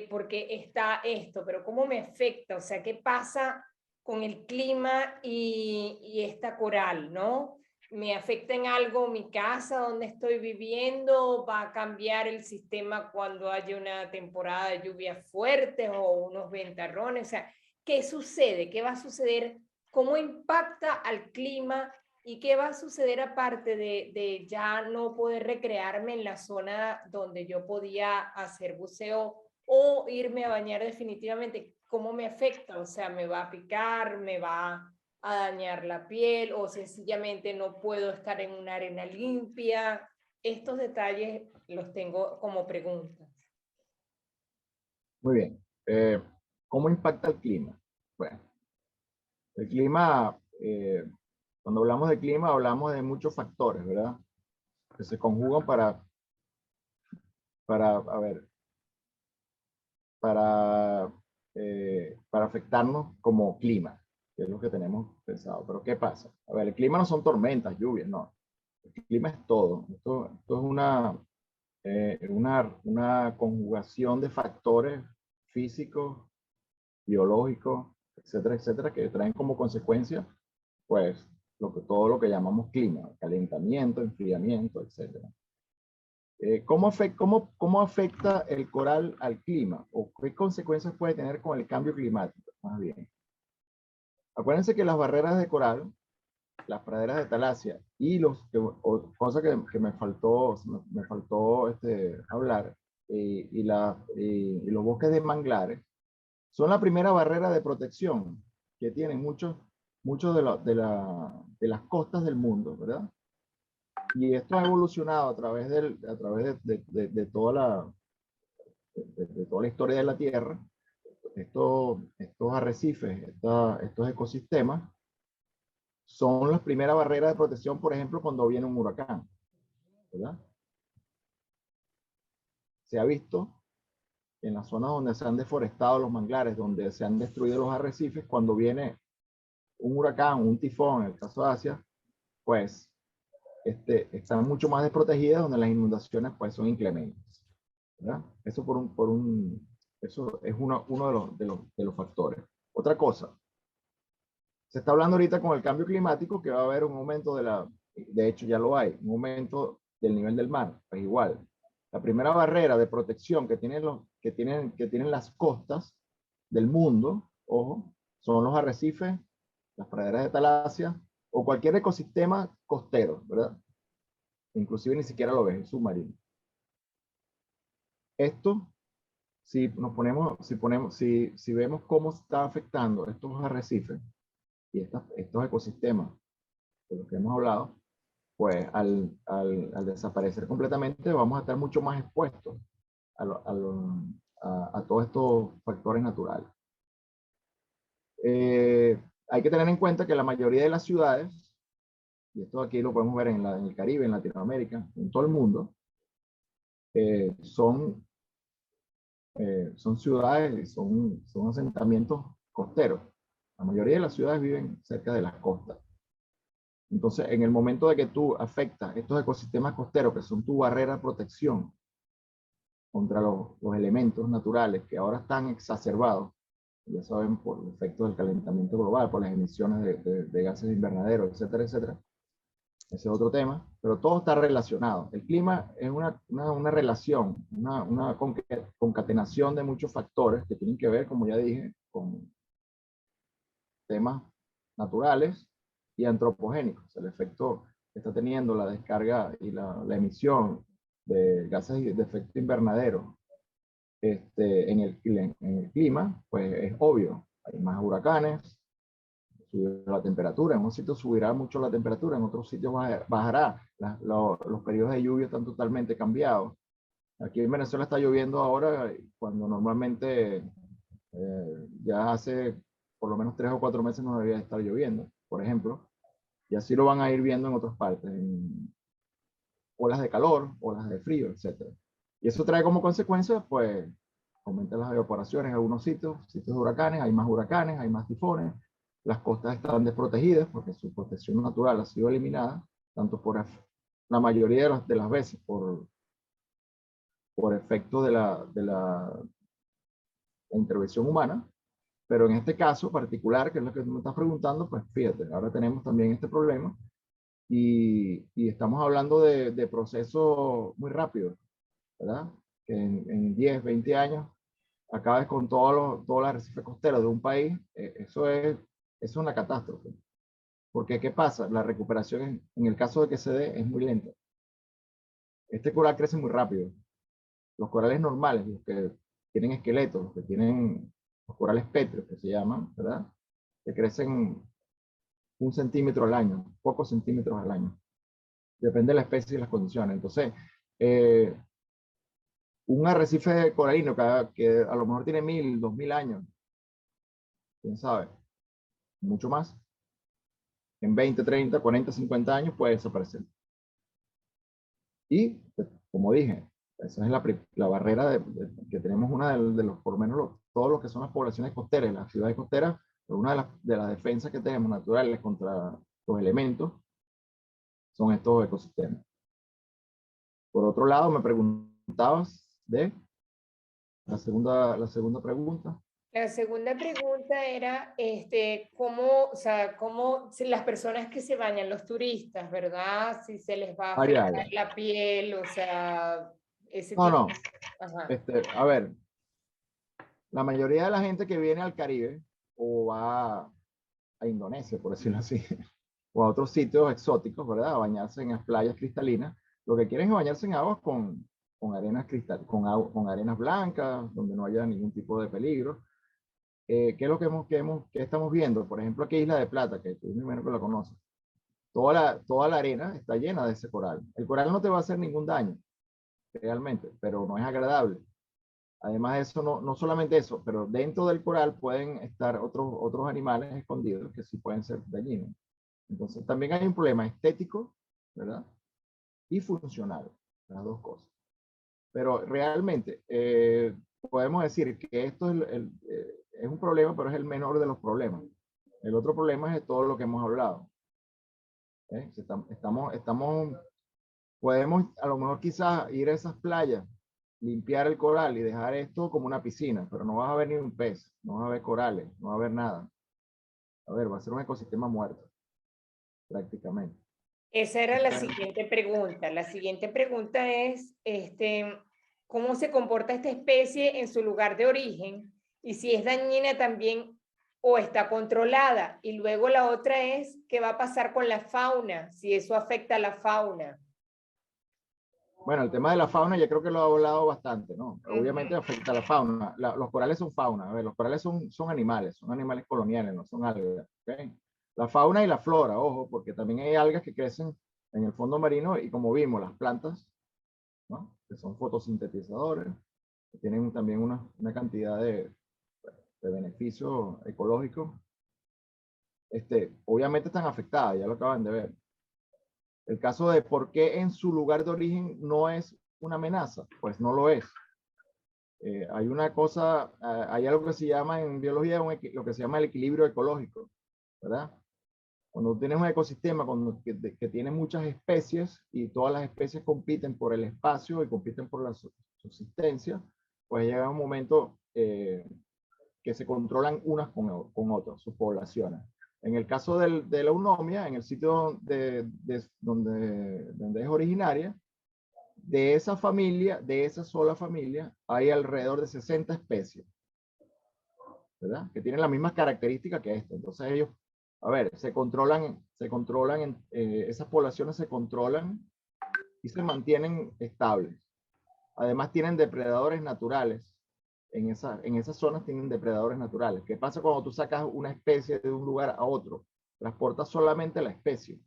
porque está esto, pero ¿cómo me afecta? O sea, ¿qué pasa con el clima y esta coral, ¿no? ¿Me afecta en algo mi casa donde estoy viviendo? ¿Va a cambiar el sistema cuando haya una temporada de lluvias fuertes o unos ventarrones? O sea, ¿qué sucede? ¿Qué va a suceder? ¿Cómo impacta al clima? ¿Y qué va a suceder aparte de ya no poder recrearme en la zona donde yo podía hacer buceo o irme a bañar definitivamente? ¿Cómo me afecta? O sea, ¿me va a picar? ¿Me va a dañar la piel? ¿O sencillamente no puedo estar en una arena limpia? Estos detalles los tengo como preguntas. Muy bien. ¿Cómo impacta el clima? Bueno, el clima, cuando hablamos de clima, hablamos de muchos factores, ¿verdad? Que se conjugan a ver, para afectarnos como clima, que es lo que tenemos pensado. Pero ¿qué pasa? A ver, el clima no son tormentas, lluvias, no. El clima es todo. Esto es una conjugación de factores físicos, biológicos, etcétera, etcétera, que traen como consecuencia, pues, todo lo que llamamos clima, calentamiento, enfriamiento, etcétera. ¿Cómo afecta el coral al clima? ¿O qué consecuencias puede tener con el cambio climático? Más bien. Acuérdense que las barreras de coral, las praderas de talasia y cosa que me faltó hablar, y los bosques de manglares, son la primera barrera de protección que tienen muchos de las costas del mundo, ¿verdad? Y esto ha evolucionado a través de toda la historia de la Tierra. Estos arrecifes, estos ecosistemas, son las primeras barreras de protección, por ejemplo, cuando viene un huracán, ¿verdad? Se ha visto en las zonas donde se han deforestado los manglares, donde se han destruido los arrecifes, cuando viene un huracán, un tifón, en el caso de Asia, pues están mucho más desprotegidas, donde las inundaciones pues son inclementes, ¿verdad? Eso es uno de los factores. Otra cosa, se está hablando ahorita con el cambio climático que va a haber un aumento de hecho ya lo hay, un aumento del nivel del mar, pues igual. La primera barrera de protección que tienen las costas del mundo, ojo, son los arrecifes, las praderas de talasia o cualquier ecosistema costero, ¿verdad? Inclusive ni siquiera lo ves, es submarino. Esto, si vemos cómo está afectando estos arrecifes y estos ecosistemas de los que hemos hablado, pues al desaparecer completamente vamos a estar mucho más expuestos a todos estos factores naturales. Hay que tener en cuenta que la mayoría de las ciudades, y esto aquí lo podemos ver en el Caribe, en Latinoamérica, en todo el mundo, son ciudades, son asentamientos costeros. La mayoría de las ciudades viven cerca de las costas. Entonces, en el momento de que tú afectas estos ecosistemas costeros, que son tu barrera de protección contra los elementos naturales que ahora están exacerbados, ya saben, por el efecto del calentamiento global, por las emisiones de gases de invernadero, etcétera, etcétera. Ese es otro tema, pero todo está relacionado. El clima es una relación, una concatenación de muchos factores que tienen que ver, como ya dije, con temas naturales y antropogénicos. El efecto que está teniendo la descarga y la emisión de gases de efecto invernadero en el clima, pues es obvio. Hay más huracanes, sube la temperatura, en un sitio subirá mucho la temperatura, en otros sitios bajará. Los periodos de lluvia están totalmente cambiados. Aquí en Venezuela está lloviendo ahora cuando normalmente ya hace por lo menos 3 o 4 meses no debería estar lloviendo, por ejemplo. Y así lo van a ir viendo en otras partes, en olas de calor, olas de frío, etc. Y eso trae como consecuencia, pues, aumentan las evaporaciones en algunos sitios, sitios de huracanes, hay más tifones, las costas están desprotegidas porque su protección natural ha sido eliminada, tanto por la mayoría de las veces por efecto de la intervención humana, pero en este caso particular, que es lo que tú me estás preguntando, pues fíjate, ahora tenemos también este problema y estamos hablando de procesos muy rápidos, ¿verdad? Que en 10, 20 años acabes con todos los arrecifes costeros de un país, eso es una catástrofe. Porque, ¿qué pasa? La recuperación, en el caso de que se dé, es muy lenta. Este coral crece muy rápido. Los corales normales, los que tienen esqueletos, los que tienen los corales pétreos, que se llaman, ¿verdad? Que crecen 1 centímetro al año, pocos centímetros al año. Depende de la especie y las condiciones. Entonces, eh, un arrecife coralino que a lo mejor tiene 1000, 2000 años, quién sabe, mucho más, en 20, 30, 40, 50 años puede desaparecer. Y, como dije, esa es la barrera que tenemos, una de los, por lo menos todos los que son las poblaciones costeras, las ciudades costeras, una de las defensas que tenemos naturales contra los elementos son estos ecosistemas. Por otro lado, me preguntabas de la segunda pregunta. La segunda pregunta era, ¿cómo, o sea, cómo si las personas que se bañan, los turistas, ¿verdad? Si se les va a Ah, ya, afectar ya. la piel, o sea, ese No, tipo. no. Ajá. A ver, la mayoría de la gente que viene al Caribe o va a Indonesia, por decirlo así, o a otros sitios exóticos, ¿verdad? A bañarse en las playas cristalinas, lo que quieren es bañarse en aguas con arenas con arenas blancas, donde no haya ningún tipo de peligro. ¿Qué es lo que estamos viendo? Por ejemplo, aquí Isla de Plata, que tú primero que lo conoces. Toda la arena está llena de ese coral. El coral no te va a hacer ningún daño, realmente, pero no es agradable. Además de eso, no solamente eso, pero dentro del coral pueden estar otros animales escondidos que sí pueden ser dañinos. Entonces también hay un problema estético, ¿verdad? Y funcional, las dos cosas. Pero realmente podemos decir que esto es un problema, pero es el menor de los problemas. El otro problema es de todo lo que hemos hablado. Podemos a lo mejor quizás ir a esas playas, limpiar el coral y dejar esto como una piscina, pero no vas a ver ni un pez, no vas a ver corales, no va a haber nada. A ver, va a ser un ecosistema muerto, prácticamente. Esa era la siguiente pregunta. La siguiente pregunta es, ¿cómo se comporta esta especie en su lugar de origen? Y si es dañina también o está controlada. Y luego la otra es, ¿qué va a pasar con la fauna? Si eso afecta a la fauna. Bueno, el tema de la fauna ya creo que lo he hablado bastante, ¿no? Obviamente Ujú. afecta a la fauna. Los corales son fauna. A ver, los corales son animales coloniales, no son algas. ¿Okay? La fauna y la flora, ojo, porque también hay algas que crecen en el fondo marino y como vimos, las plantas, ¿no? Que son fotosintetizadores, que tienen también una cantidad de beneficios ecológicos. Obviamente están afectadas, ya lo acaban de ver. El caso de por qué en su lugar de origen no es una amenaza, pues no lo es. Hay una cosa, hay algo que se llama en biología lo que se llama el equilibrio ecológico, ¿verdad? Cuando tienes un ecosistema que tiene muchas especies y todas las especies compiten por el espacio y compiten por la subsistencia, pues llega un momento que se controlan unas con otras, sus poblaciones. En el caso de la eunomia, en el sitio donde es originaria, de esa familia, de esa sola familia, hay alrededor de 60 especies, ¿verdad? Que tienen las mismas características que esta. Entonces ellos, a ver, esas poblaciones se controlan y se mantienen estables. Además tienen depredadores naturales. En esas zonas tienen depredadores naturales. ¿Qué pasa cuando tú sacas una especie de un lugar a otro? Transportas solamente la especie,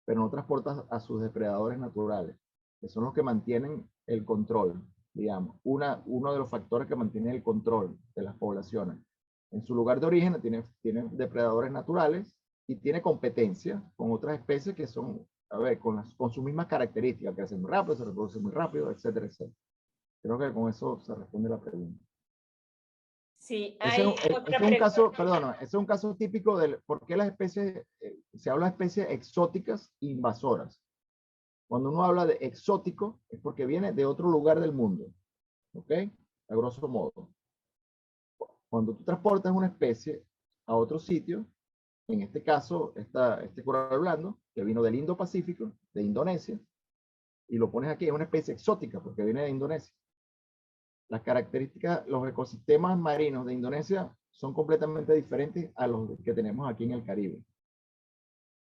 pero no transportas a sus depredadores naturales, que son los que mantienen el control, digamos. Uno de los factores que mantiene el control de las poblaciones. En su lugar de origen tiene depredadores naturales y tiene competencia con otras especies que son, a ver, con sus mismas características, que hacen muy rápido, se reproducen muy rápido, etcétera, etcétera. Creo que con eso se responde la pregunta. Sí, Ese hay es otra un caso, pregunta. perdón, ese es un caso típico de por qué las especies, se habla de especies exóticas e invasoras. Cuando uno habla de exótico, es porque viene de otro lugar del mundo. ¿Ok? A grosso modo. Cuando tú transportas una especie a otro sitio, en este caso, este coral blando, que vino del Indo-Pacífico, de Indonesia, y lo pones aquí, es una especie exótica porque viene de Indonesia. Las características, los ecosistemas marinos de Indonesia son completamente diferentes a los que tenemos aquí en el Caribe.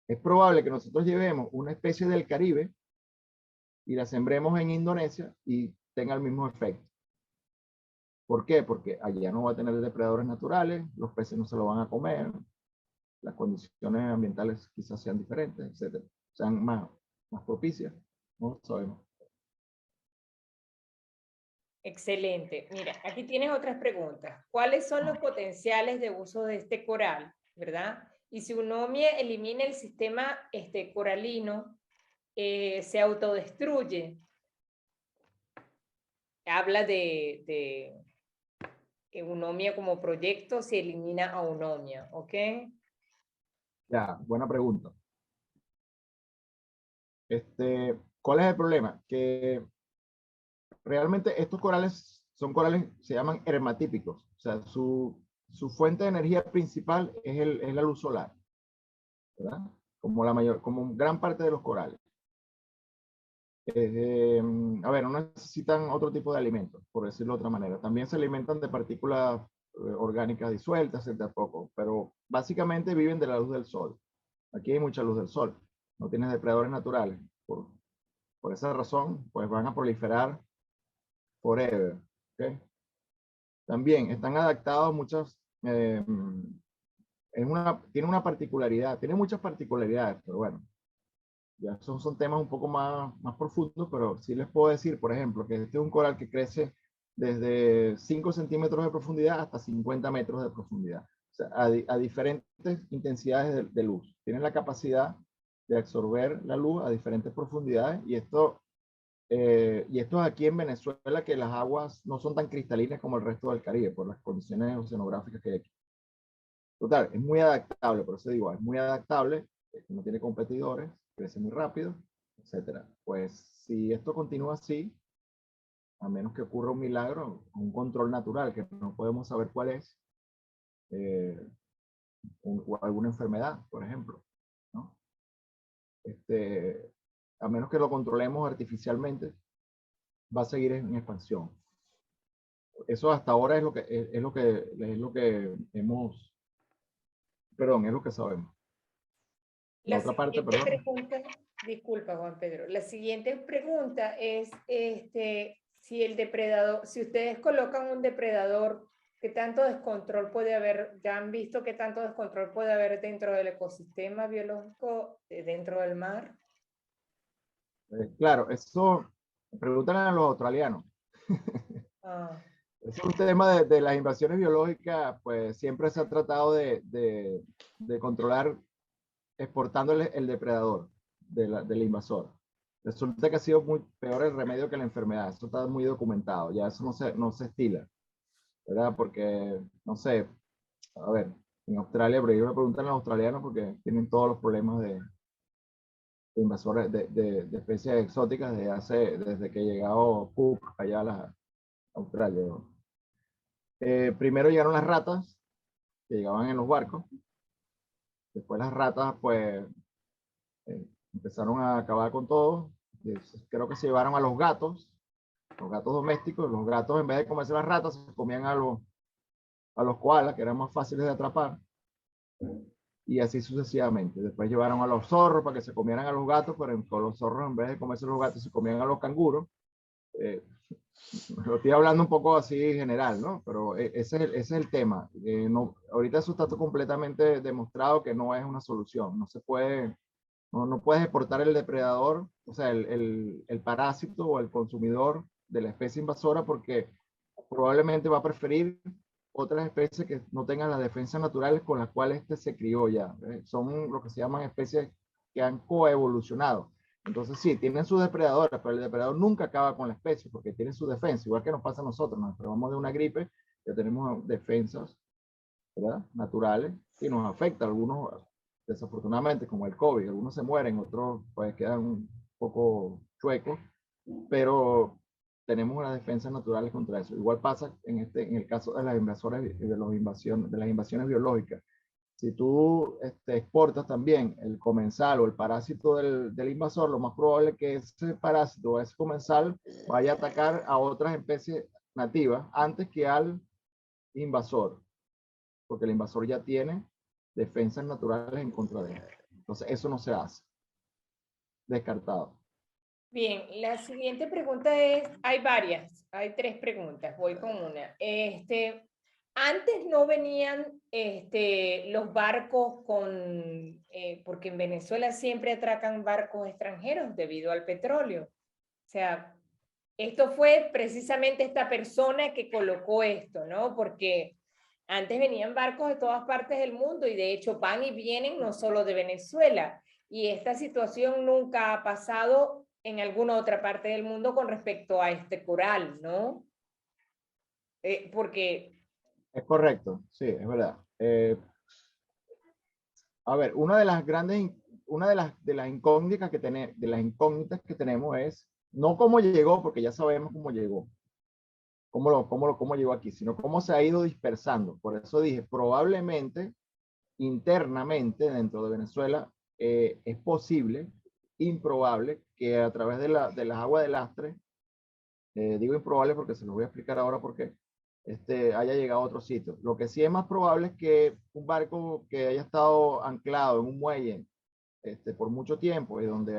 Es probable que nosotros llevemos una especie del Caribe y la sembremos en Indonesia y tenga el mismo efecto. ¿Por qué? Porque allá no va a tener depredadores naturales, los peces no se lo van a comer, las condiciones ambientales quizás sean diferentes, etcétera, sean más propicias, no lo sabemos. Excelente. Mira, aquí tienes otras preguntas. ¿Cuáles son los potenciales de uso de este coral? ¿Verdad? Y si Unomia elimina el sistema coralino, se autodestruye. Habla de Unomia como proyecto, se elimina a Unomia, ¿ok? Ya, buena pregunta. ¿Cuál es el problema? Que realmente estos corales son corales, se llaman hermatípicos. O sea, su fuente de energía principal es la luz solar, ¿verdad? Como gran parte de los corales. A ver, no necesitan otro tipo de alimentos, por decirlo de otra manera. También se alimentan de partículas orgánicas disueltas, poco, pero básicamente viven de la luz del sol. Aquí hay mucha luz del sol. No tienes depredadores naturales. Por esa razón, pues van a proliferar forever. ¿Okay? También están adaptados muchas, tiene una particularidad, tiene muchas particularidades, pero bueno, ya son temas un poco más profundos, pero sí les puedo decir, por ejemplo, que este es un coral que crece desde 5 centímetros de profundidad hasta 50 metros de profundidad, o sea, a diferentes intensidades de luz. Tienen la capacidad de absorber la luz a diferentes profundidades y esto aquí en Venezuela, que las aguas no son tan cristalinas como el resto del Caribe por las condiciones oceanográficas que hay aquí. Total, es muy adaptable, por eso digo, es muy adaptable, no tiene competidores, crece muy rápido, etcétera. Pues si esto continúa así, a menos que ocurra un milagro, un control natural que no podemos saber cuál es, o alguna enfermedad, por ejemplo, ¿no? A menos que lo controlemos artificialmente, va a seguir en expansión. Eso hasta ahora es lo que hemos, perdón, es lo que sabemos. La otra parte, perdón. Pregunta, disculpa Juan Pedro, la siguiente pregunta es si el depredador, si ustedes colocan un depredador, ¿qué tanto descontrol puede haber? ¿Ya han visto qué tanto descontrol puede haber dentro del ecosistema biológico, dentro del mar? Claro, eso preguntan a los australianos. Ah. Es un tema de las invasiones biológicas, pues siempre se ha tratado de controlar exportando el depredador del invasor. Resulta que ha sido muy peor el remedio que la enfermedad. Eso está muy documentado. Ya eso no se estila, ¿verdad? Porque, no sé, a ver, en Australia, pero yo me preguntan a los australianos porque tienen todos los problemas de invasores, de especies exóticas desde que llegado Cook allá a Australia, ¿no? Primero llegaron las ratas, que llegaban en los barcos. Después las ratas, pues, empezaron a acabar con todo. Creo que se llevaron a los gatos domésticos. Los gatos, en vez de comerse las ratas, se comían a los koalas, que eran más fáciles de atrapar. Y así sucesivamente. Después llevaron a los zorros para que se comieran a los gatos, pero con los zorros, en vez de comerse los gatos, se comían a los canguros. Lo estoy hablando un poco así general, ¿no? Pero ese es el tema. No, ahorita eso está completamente demostrado que no es una solución. No se puede, no puedes exportar el depredador, o sea, el parásito o el consumidor de la especie invasora porque probablemente va a preferir otras especies que no tengan las defensas naturales con las cuales este se crió ya. Son lo que se llaman especies que han coevolucionado. Entonces sí, tienen sus depredadores, pero el depredador nunca acaba con la especie porque tiene su defensa, igual que nos pasa a nosotros, nos enfermamos de una gripe, ya tenemos defensas, ¿verdad?, naturales, y nos afecta a algunos, desafortunadamente, como el COVID, algunos se mueren, otros pues quedan un poco chuecos, pero tenemos unas defensas naturales contra eso. Igual pasa en el caso de las invasiones, de las invasiones biológicas. Si tú exportas también el comensal o el parásito del invasor, lo más probable es que ese parásito o ese comensal vaya a atacar a otras especies nativas antes que al invasor, porque el invasor ya tiene defensas naturales en contra de él. Entonces, eso no se hace. Descartado. Bien, la siguiente pregunta es, hay varias, hay 3 preguntas, voy con una. Antes no venían los barcos porque en Venezuela siempre atracan barcos extranjeros debido al petróleo. O sea, esto fue precisamente esta persona que colocó esto, ¿no? Porque antes venían barcos de todas partes del mundo y de hecho van y vienen no solo de Venezuela. Y esta situación nunca ha pasado en alguna otra parte del mundo con respecto a este coral, ¿no? Porque... Es correcto, sí, es verdad. A ver, una de las incógnitas que tenemos es no cómo llegó, porque ya sabemos cómo llegó, cómo llegó aquí, sino cómo se ha ido dispersando. Por eso dije, probablemente internamente dentro de Venezuela es posible, improbable, que a través de las aguas de lastre, digo improbable porque se los voy a explicar ahora por qué, haya llegado a otro sitio. Lo que sí es más probable es que un barco que haya estado anclado en un muelle por mucho tiempo y donde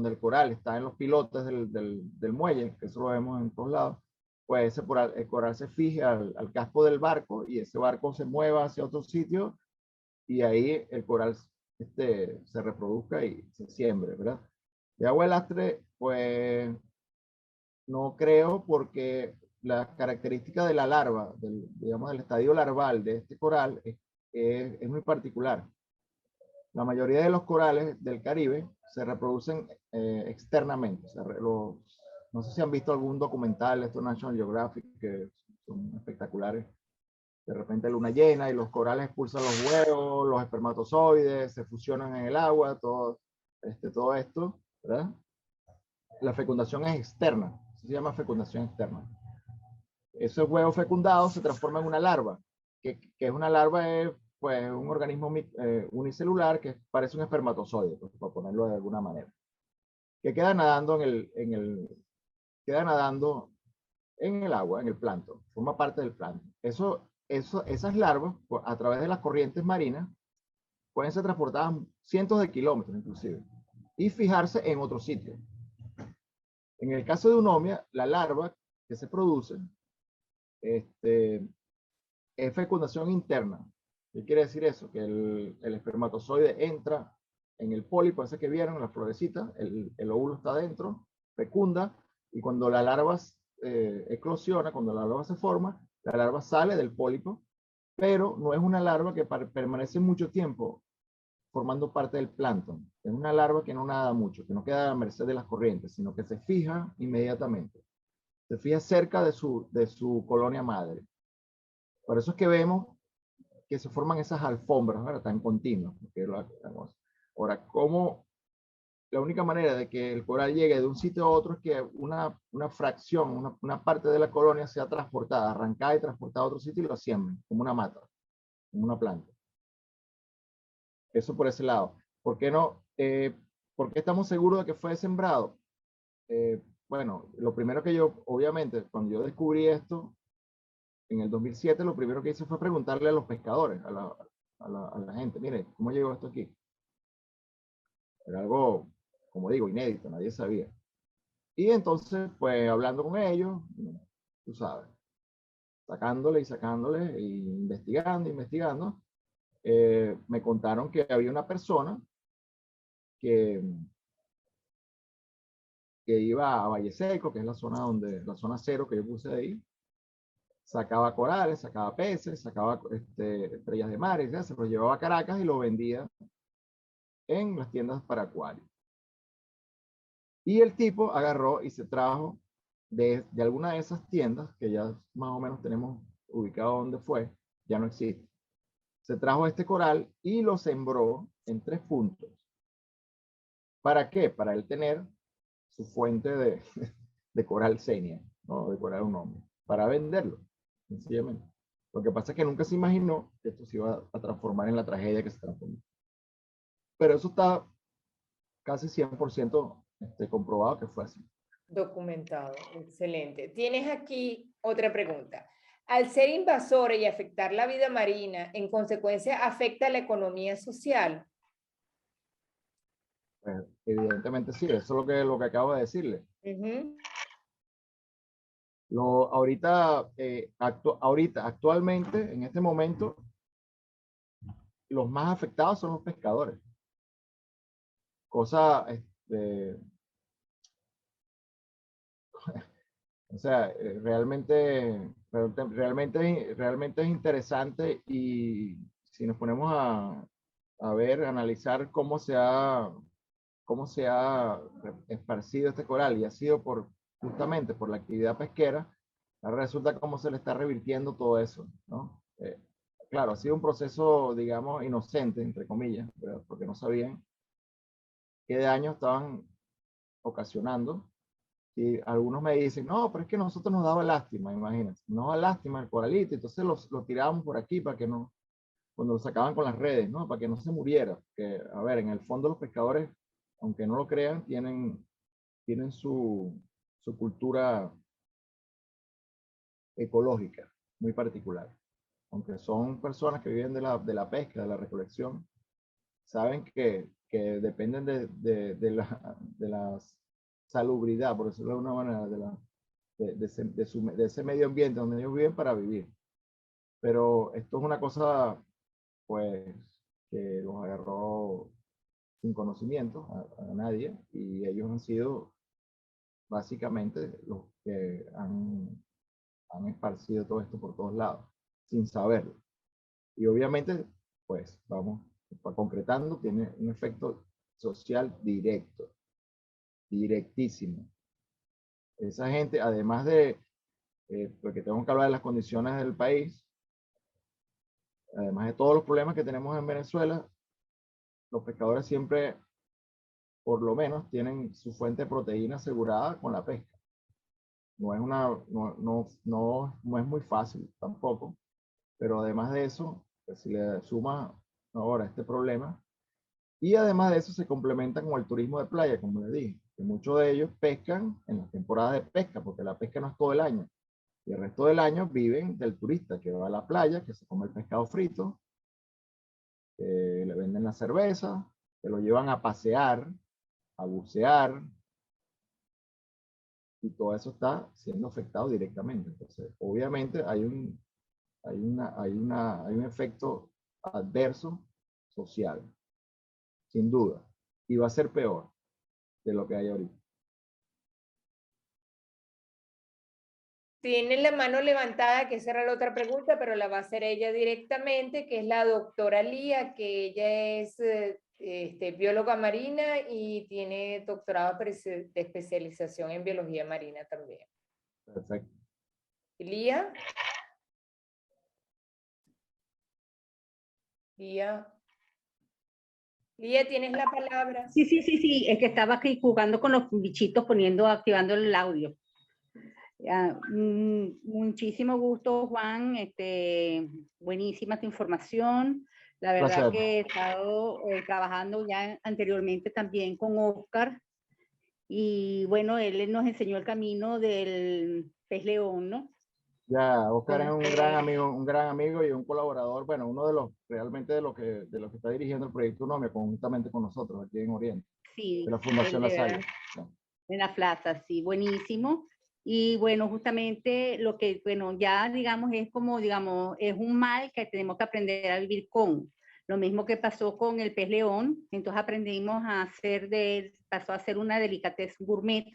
el coral está en los pilotes del muelle, que eso lo vemos en todos lados, pues el coral se fije al casco del barco y ese barco se mueva hacia otro sitio y ahí el coral se reproduzca y se siembre, ¿verdad? De agua de lastre, pues no creo, porque la característica de la larva, digamos, del estadio larval de este coral es muy particular. La mayoría de los corales del Caribe se reproducen externamente. No sé si han visto algún documental de esto National Geographic, que son espectaculares. De repente luna llena y los corales expulsan los huevos, los espermatozoides, se fusionan en el agua, todo esto, ¿verdad? La fecundación es externa, se llama fecundación externa. Esos huevos fecundados se transforman en una larva, que es una larva, pues un organismo unicelular que parece un espermatozoide, pues, por ponerlo de alguna manera, que queda nadando queda nadando en el agua, en el plancton, forma parte del plancton. Esas larvas, a través de las corrientes marinas, pueden ser transportadas cientos de kilómetros inclusive, y fijarse en otro sitio. En el caso de Eunomia, la larva que se produce es fecundación interna. ¿Qué quiere decir eso? Que el espermatozoide entra en el pólipo, ese que vieron, la florecita, el óvulo está dentro, fecunda, y cuando la larva eclosiona, cuando la larva se forma, la larva sale del pólipo, pero no es una larva que permanece mucho tiempo formando parte del plancton. Es una larva que no nada mucho, que no queda a merced de las corrientes, sino que se fija inmediatamente. Se fija cerca de su colonia madre. Por eso es que vemos que se forman esas alfombras, ¿verdad? Tan continuas. Ahora, ¿cómo? La única manera de que el coral llegue de un sitio a otro es que una fracción, una parte de la colonia sea transportada, arrancada y transportada a otro sitio y lo siembren, como una mata, como una planta. Eso por ese lado. ¿Por qué no? ¿Por qué estamos seguros de que fue sembrado? Bueno, lo primero que obviamente, cuando yo descubrí esto, en el 2007, lo primero que hice fue preguntarle a los pescadores, a la gente, mire, ¿cómo llegó esto aquí? Era algo, como digo, inédito, nadie sabía. Y entonces, pues, hablando con ellos, tú sabes, sacándole, e investigando, me contaron que había una persona que, que iba a Valle Seco, que es la zona cero que yo puse ahí, sacaba corales, sacaba peces, sacaba estrellas de mar, y se los llevaba a Caracas y lo vendía en las tiendas para acuarios. Y el tipo agarró y se trajo de alguna de esas tiendas, que ya más o menos tenemos ubicado dónde fue, ya no existe. Se trajo este coral y lo sembró en 3 puntos. ¿Para qué? Para él tener su fuente de coral senia, ¿no? De coral unomia, para venderlo, sencillamente. Lo que pasa es que nunca se imaginó que esto se iba a transformar en la tragedia que se transformó. Pero eso está casi 100% comprobado que fue así. Documentado, excelente. Tienes aquí otra pregunta. Al ser invasora y afectar la vida marina, en consecuencia afecta la economía social. Pues, evidentemente sí, eso es lo que acabo de decirle. Actualmente, en este momento, los más afectados son los pescadores. Cosa, o sea, realmente es interesante, y si nos ponemos a ver, analizar cómo se ha esparcido este coral, y ha sido justamente por la actividad pesquera, resulta cómo se le está revirtiendo todo eso, ¿no? Claro, ha sido un proceso, digamos, inocente, entre comillas, ¿verdad? Porque no sabían qué daño estaban ocasionando. Y algunos me dicen, no, pero es que a nosotros nos daba lástima, imagínense, nos daba lástima el coralito, entonces lo tirábamos por aquí para que no, cuando lo sacaban con las redes, ¿no? Para que no se muriera. Que, a ver, en el fondo los pescadores, aunque no lo crean, tienen su cultura ecológica muy particular. Aunque son personas que viven de la pesca, de la recolección, saben que dependen de la salubridad, por decirlo de alguna manera, de ese medio ambiente donde ellos viven para vivir. Pero esto es una cosa, pues, que los agarró sin conocimiento a nadie, y ellos han sido básicamente los que han esparcido todo esto por todos lados, sin saberlo. Y obviamente, pues, vamos, concretando, tiene un efecto social directo, directísimo. Esa gente, además porque tenemos que hablar de las condiciones del país, además de todos los problemas que tenemos en Venezuela, los pescadores siempre, por lo menos, tienen su fuente de proteína asegurada con la pesca. No es muy fácil tampoco, pero además de eso, pues, si le suma ahora este problema, y además de eso se complementa con el turismo de playa, como le dije, que muchos de ellos pescan en las temporadas de pesca, porque la pesca no es todo el año, y el resto del año viven del turista que va a la playa, que se come el pescado frito, que le venden la cerveza, que lo llevan a pasear, a bucear, y todo eso está siendo afectado directamente. Entonces, obviamente hay un efecto adverso social, sin duda, y va a ser peor de lo que hay ahorita. Tiene la mano levantada, que esa era la otra pregunta, pero la va a hacer ella directamente, que es la doctora Lía, que ella es bióloga marina y tiene doctorado de especialización en biología marina también. Perfecto. Lía. Lía. Lía, ¿tienes la palabra? Sí, es que estaba aquí jugando con los bichitos, activando el audio. Muchísimo gusto, Juan, buenísima tu información. La verdad que he estado trabajando ya anteriormente también con Oscar, y bueno, él nos enseñó el camino del pez león, ¿no? Ya, Oscar es un gran amigo y un colaborador, bueno, uno de los, realmente de los que está dirigiendo el proyecto UNOMIA conjuntamente con nosotros aquí en Oriente, sí, de la Fundación La Salle. En la plaza, sí, buenísimo. Y bueno, justamente lo que, bueno, ya digamos, es como, digamos, es un mal que tenemos que aprender a vivir con. Lo mismo que pasó con el pez león, entonces aprendimos a pasó a ser una delicatez gourmet,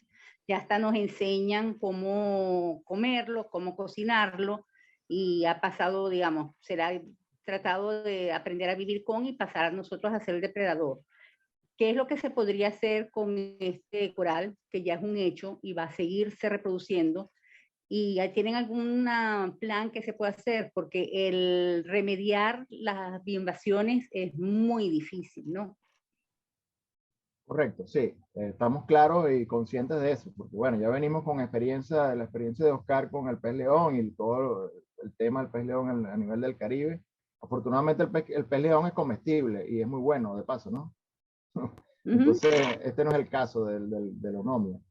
ya hasta nos enseñan cómo comerlo, cómo cocinarlo, y ha pasado, digamos, será tratado de aprender a vivir con y pasar a nosotros a ser el depredador. ¿Qué es lo que se podría hacer con este coral, que ya es un hecho y va a seguirse reproduciendo? ¿Y tienen algún plan que se pueda hacer? Porque el remediar las bioinvasiones es muy difícil, ¿no? Correcto, sí, estamos claros y conscientes de eso, porque bueno, ya venimos con experiencia, de la experiencia de Oscar con el pez león y todo el tema del pez león a nivel del Caribe. Afortunadamente el pez león es comestible y es muy bueno, de paso, ¿no? Entonces, este no es el caso del onomio.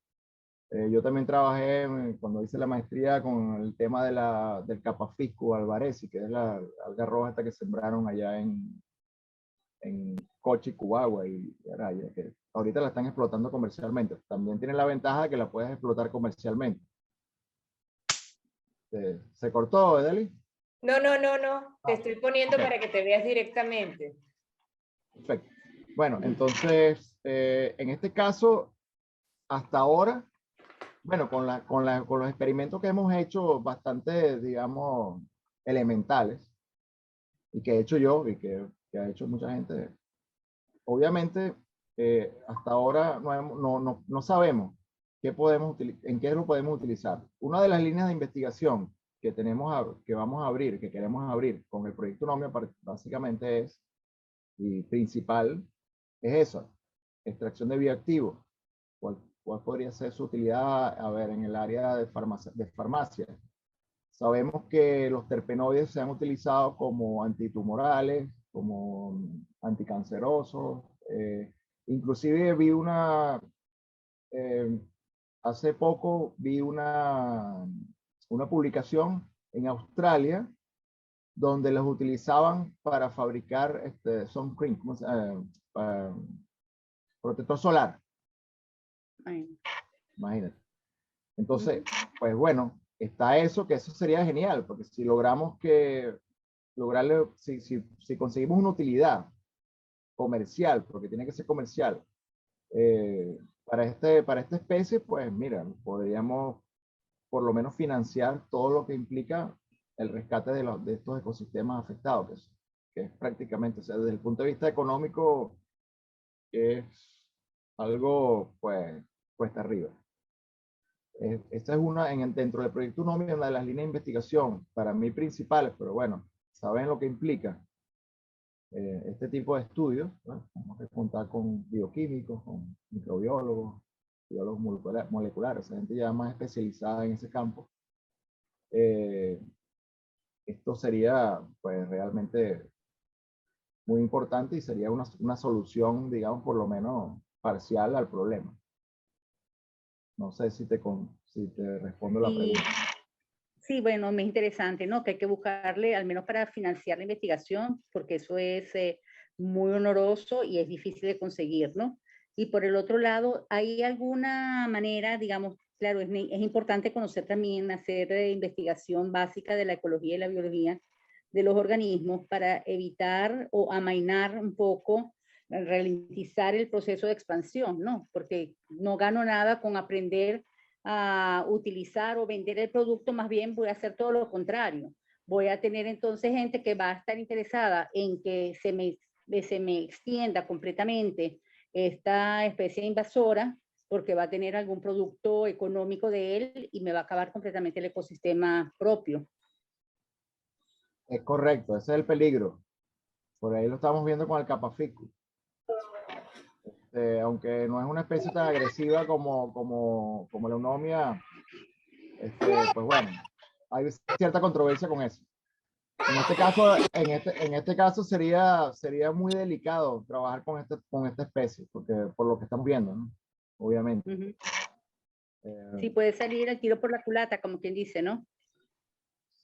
Yo también trabajé cuando hice la maestría con el tema del Capafisco alvarezi, que es la alga roja esta que sembraron allá en Cochi, Cubagua y Araya, que ahorita la están explotando comercialmente. También tiene la ventaja de que la puedes explotar comercialmente. ¿Se cortó, Edeli? No, no, no, no. Te estoy poniendo para que te veas directamente. Perfecto. Bueno, entonces, en este caso, hasta ahora, bueno, con los experimentos que hemos hecho bastante, digamos, elementales, y que he hecho yo y que ha hecho mucha gente, obviamente, hasta ahora no sabemos en qué lo podemos utilizar. Una de las líneas de investigación que vamos a abrir, que queremos abrir con el proyecto Nomia, básicamente es, y principal, es esa, extracción de bioactivos. ¿Cuál podría ser su utilidad, a ver, en el área de farmacia? Sabemos que los terpenoides se han utilizado como antitumorales, como anticancerosos. Inclusive hace poco vi una publicación en Australia donde los utilizaban para fabricar sun cream, protector solar. Imagínate. Entonces, pues bueno, está eso, que eso sería genial, porque si logramos si conseguimos una utilidad comercial, porque tiene que ser comercial, para esta especie, pues mira, podríamos por lo menos financiar todo lo que implica el rescate de estos ecosistemas afectados, que es prácticamente, o sea, desde el punto de vista económico, es algo, pues, cuesta arriba. Esta es dentro del proyecto UNOMI, una de las líneas de investigación, para mí principales, pero bueno, saben lo que implica este tipo de estudios. Bueno, tenemos que contar con bioquímicos, con microbiólogos, biólogos moleculares, gente ya más especializada en ese campo. Esto sería pues realmente muy importante y sería una solución, digamos, por lo menos parcial al problema. No sé si te respondo la pregunta. Sí, bueno, es interesante, ¿no? Que hay que buscarle, al menos para financiar la investigación, porque eso es muy oneroso y es difícil de conseguir, ¿no? Y por el otro lado, ¿hay alguna manera, digamos, claro, es importante conocer también, hacer investigación básica de la ecología y la biología de los organismos para evitar o amainar un poco, ralentizar el proceso de expansión, ¿no? Porque no gano nada con aprender a utilizar o vender el producto, más bien voy a hacer todo lo contrario. Voy a tener entonces gente que va a estar interesada en que se me extienda completamente esta especie invasora, porque va a tener algún producto económico de él y me va a acabar completamente el ecosistema propio. Es correcto, ese es el peligro. Por ahí lo estamos viendo con el Capafisco. Aunque no es una especie tan agresiva como la eunomia, pues bueno, hay cierta controversia con eso. En este caso sería muy delicado trabajar con esta especie, porque por lo que estamos viendo, ¿no? Obviamente. Sí, puede salir el tiro por la culata, como quien dice, ¿no?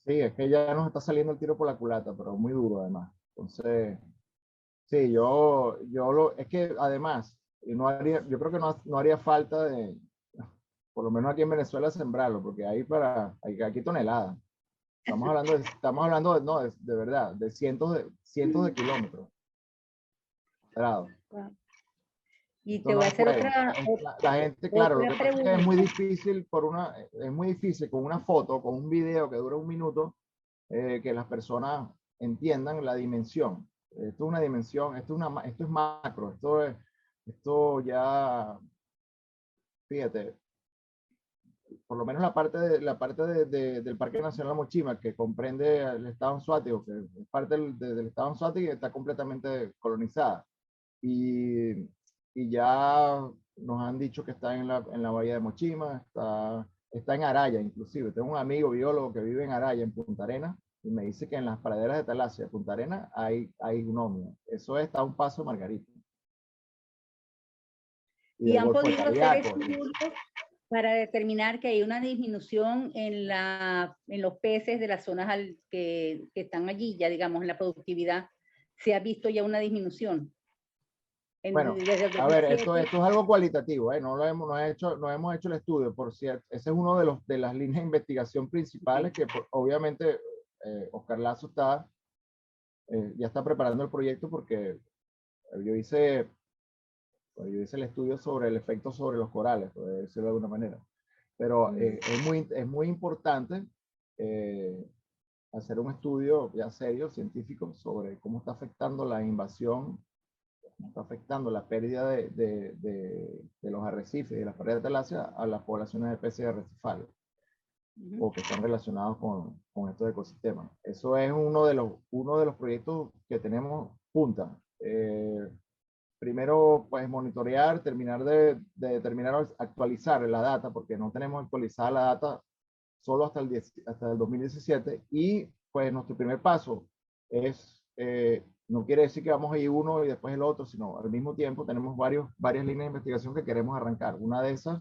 Sí, es que ya nos está saliendo el tiro por la culata, pero muy duro además. Entonces, sí, es que además, yo creo que no haría falta por lo menos aquí en Venezuela, sembrarlo, porque hay aquí toneladas. Estamos hablando de verdad, de cientos de kilómetros. Wow. Y te voy a hacer otra la gente, claro, lo que pasa es que es muy difícil con una foto, con un video que dura 1 minuto, que las personas entiendan la dimensión. Esto es una dimensión, esto es macro, esto ya, fíjate, por lo menos del Parque Nacional Mochima, que comprende el estado Anzoátegui, que es parte del estado Anzoátegui, está completamente colonizada. Y ya nos han dicho que está en la bahía de Mochima, está en Araya inclusive. Tengo un amigo biólogo que vive en Araya, en Punta Arenas, y me dice que en las praderas de Talasia, Punta Arenas, hay gnomio. Eso está a un paso de Margarita. Y han Golfo de podido hacer Cariaco. estudios para determinar que hay una disminución en los peces de las zonas que están allí, ya digamos, en la productividad. ¿Se ha visto ya una disminución? Bueno, a ver, esto es algo cualitativo, ¿eh? No hemos hecho el estudio, por cierto. Ese es uno de las líneas de investigación principales que obviamente Oscar Lazo ya está preparando el proyecto porque yo hice el estudio sobre el efecto sobre los corales, por decirlo de alguna manera. Pero es muy importante hacer un estudio ya serio, científico, sobre cómo está afectando la invasión, cómo está afectando la pérdida de los arrecifes y las paredes de Talasia a las poblaciones de peces arrecifales o que están relacionados con estos ecosistemas. Eso es uno de los proyectos que tenemos punta. Primero, pues monitorear, terminar de determinar, actualizar la data, porque no tenemos actualizada la data solo hasta el 2017. Y pues nuestro primer paso es, no quiere decir que vamos a ir uno y después el otro, sino al mismo tiempo tenemos varias líneas de investigación que queremos arrancar. Una de esas,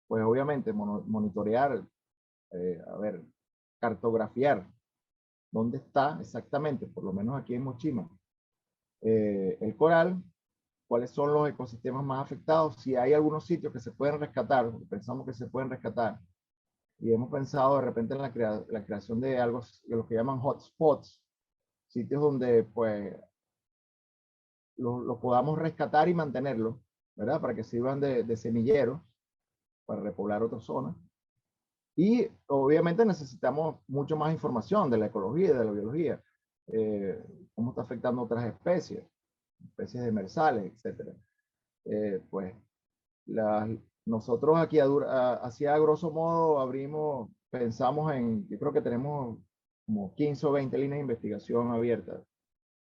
pues obviamente monitorear, cartografiar dónde está exactamente, por lo menos aquí en Mochima, el coral, cuáles son los ecosistemas más afectados, si hay algunos sitios que se pueden rescatar, pensamos que se pueden rescatar, y hemos pensado de repente en la creación de algo, de lo que llaman hotspots, sitios donde pues lo podamos rescatar y mantenerlo, ¿verdad? Para que sirvan de semilleros para repoblar otras zonas. Y obviamente necesitamos mucho más información de la ecología y de la biología, cómo está afectando otras especies demersales, etcétera. Pues nosotros aquí así a grosso modo pensamos yo creo que tenemos como 15 o 20 líneas de investigación abiertas,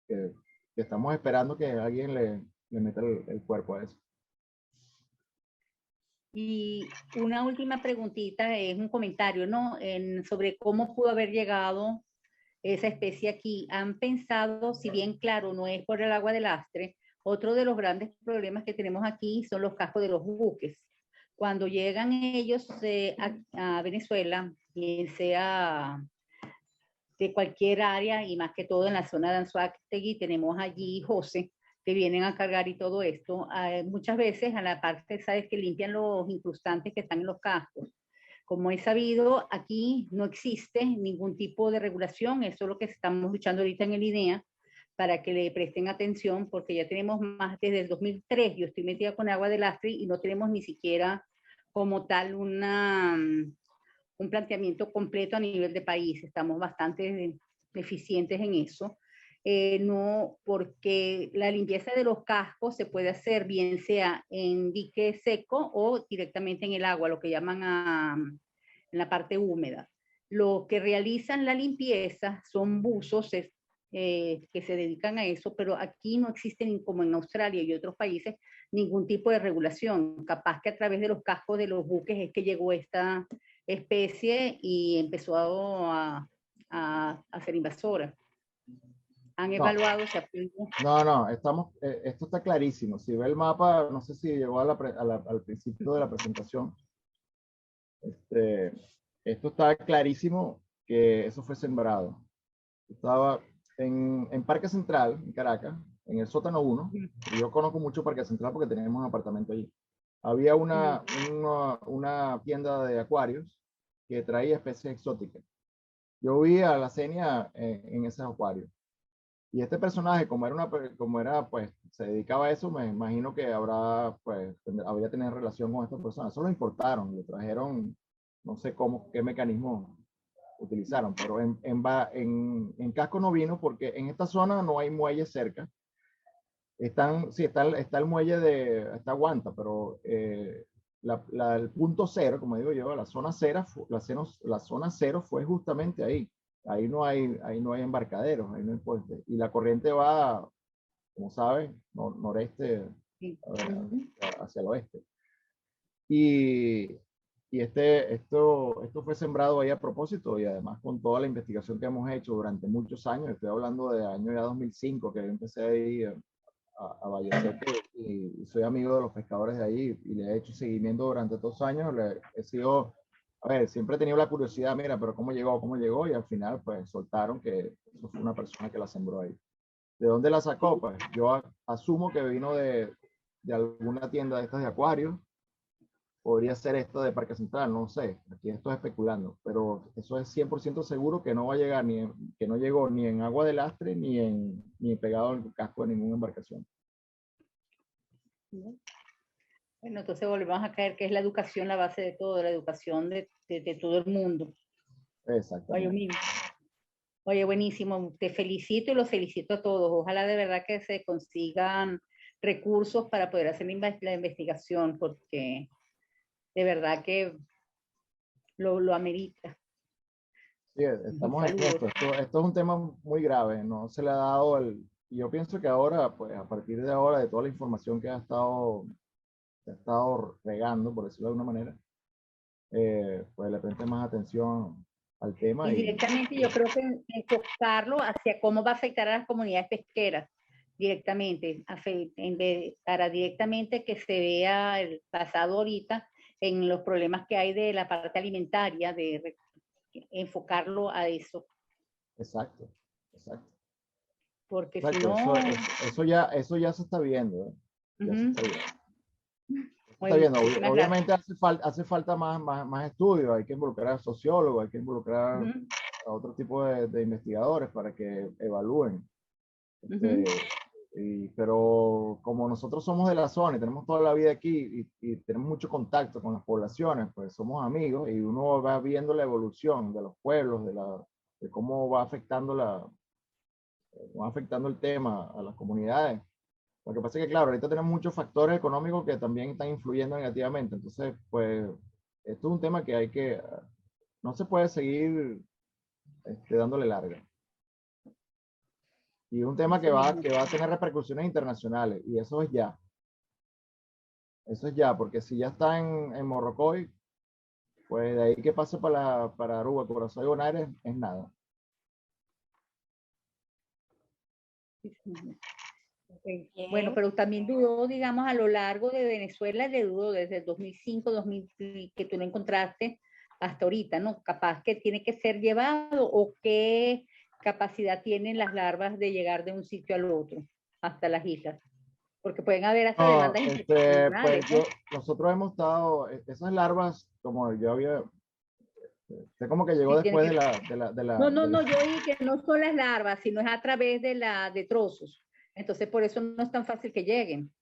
que estamos esperando que alguien le meta el cuerpo a eso. Y una última preguntita, es un comentario, ¿no? Sobre cómo pudo haber llegado esa especie aquí. ¿Han pensado, si bien claro, no es por el agua de lastre, otro de los grandes problemas que tenemos aquí son los cascos de los buques? Cuando llegan ellos a Venezuela, bien sea de cualquier área y más que todo en la zona de Anzoátegui, tenemos allí José, que vienen a cargar y todo esto. Muchas veces a la parte, sabes, que limpian los incrustantes que están en los cascos. Como he sabido, aquí no existe ningún tipo de regulación, eso es lo que estamos luchando ahorita en el INEA, para que le presten atención, porque ya tenemos más desde el 2003, yo estoy metida con agua de lastre y no tenemos ni siquiera como tal un planteamiento completo a nivel de país, estamos bastante deficientes en eso. No, porque la limpieza de los cascos se puede hacer bien sea en dique seco o directamente en el agua, lo que llaman en la parte húmeda. Lo que realizan la limpieza son buzos que se dedican a eso, pero aquí no existe, como en Australia y otros países, ningún tipo de regulación. Capaz que a través de los cascos de los buques es que llegó esta especie y empezó a ser invasora. ¿Han evaluado? No, esto está clarísimo. Si ve el mapa, no sé si llegó al principio de la presentación, esto está clarísimo que eso fue sembrado. Estaba en Parque Central, en Caracas, en el sótano 1, y yo conozco mucho Parque Central porque tenemos un apartamento allí. Había una tienda de acuarios que traía especies exóticas. Yo vi a la Xenia en ese acuario. Y este personaje, como era, pues, se dedicaba a eso, me imagino que habría tener relación con esta persona. Eso lo importaron, lo trajeron, no sé cómo, qué mecanismo utilizaron, pero en Casco no vino porque en esta zona no hay muelles cerca. Sí, está el muelle está Guanta, pero el punto cero, como digo yo, la zona cero, la zona cero fue justamente ahí. Ahí no hay embarcaderos, ahí no hay puentes. Y la corriente va, como saben, noreste hacia el oeste. Y esto fue sembrado ahí a propósito, y además con toda la investigación que hemos hecho durante muchos años. Estoy hablando de año ya 2005, que yo empecé ahí a Valle Seco, y soy amigo de los pescadores de ahí, y le he hecho seguimiento durante 2 años. He sido, a ver, siempre he tenido la curiosidad, mira, pero ¿cómo llegó? Y al final, pues, soltaron que eso fue una persona que la sembró ahí. ¿De dónde la sacó? Pues yo asumo que vino de alguna tienda de estas de acuarios. Podría ser esto de Parque Central, no sé, aquí estoy especulando, pero eso es 100% seguro que no va a llegar, que no llegó ni en agua de lastre, ni pegado en el casco de ninguna embarcación. Bueno, entonces volvemos a caer que es la educación la base de todo, la educación de todo el mundo. Exactamente. Oye, buenísimo, te felicito y los felicito a todos. Ojalá de verdad que se consigan recursos para poder hacer la investigación, porque de verdad que lo amerita. Sí, estamos en esto. Esto es un tema muy grave, no se le ha dado y yo pienso que ahora, pues a partir de ahora, de toda la información que se ha estado regando, por decirlo de alguna manera, pues le preste más atención al tema. Y directamente yo creo que enfocarlo hacia cómo va a afectar a las comunidades pesqueras, directamente, para directamente que se vea el pasado ahorita en los problemas que hay de la parte alimentaria, de enfocarlo a eso. Exacto. Porque Exacto, si no... eso ya se está viendo. Ya se está viendo. Bueno, Obviamente hace falta más estudios, hay que involucrar a sociólogos, hay que involucrar a otro tipo de investigadores para que evalúen. Pero como nosotros somos de la zona y tenemos toda la vida aquí y tenemos mucho contacto con las poblaciones, pues somos amigos, y uno va viendo la evolución de los pueblos, de cómo va afectando el tema a las comunidades. Lo que pasa es que, claro, ahorita tenemos muchos factores económicos que también están influyendo negativamente. Entonces, pues, esto es un tema que no se puede seguir dándole larga. Y un tema que va a tener repercusiones internacionales, y eso es ya. Eso es ya, porque si ya está en Morrocoy, pues de ahí que pase para Aruba, Curazao y Bonaire es nada. Okay. Bueno, pero también dudó, digamos, a lo largo de Venezuela, le dudó desde el 2005, 2000, que tú lo encontraste hasta ahorita, ¿no? Capaz que tiene que ser llevado, o qué capacidad tienen las larvas de llegar de un sitio al otro, hasta las islas. Porque pueden haber hasta demandas internacionales. Pues nosotros hemos estado, esas larvas, como yo había, como que llegó después de la... No, yo dije que no son las larvas, sino es a través de trozos. Entonces, por eso no es tan fácil que lleguen.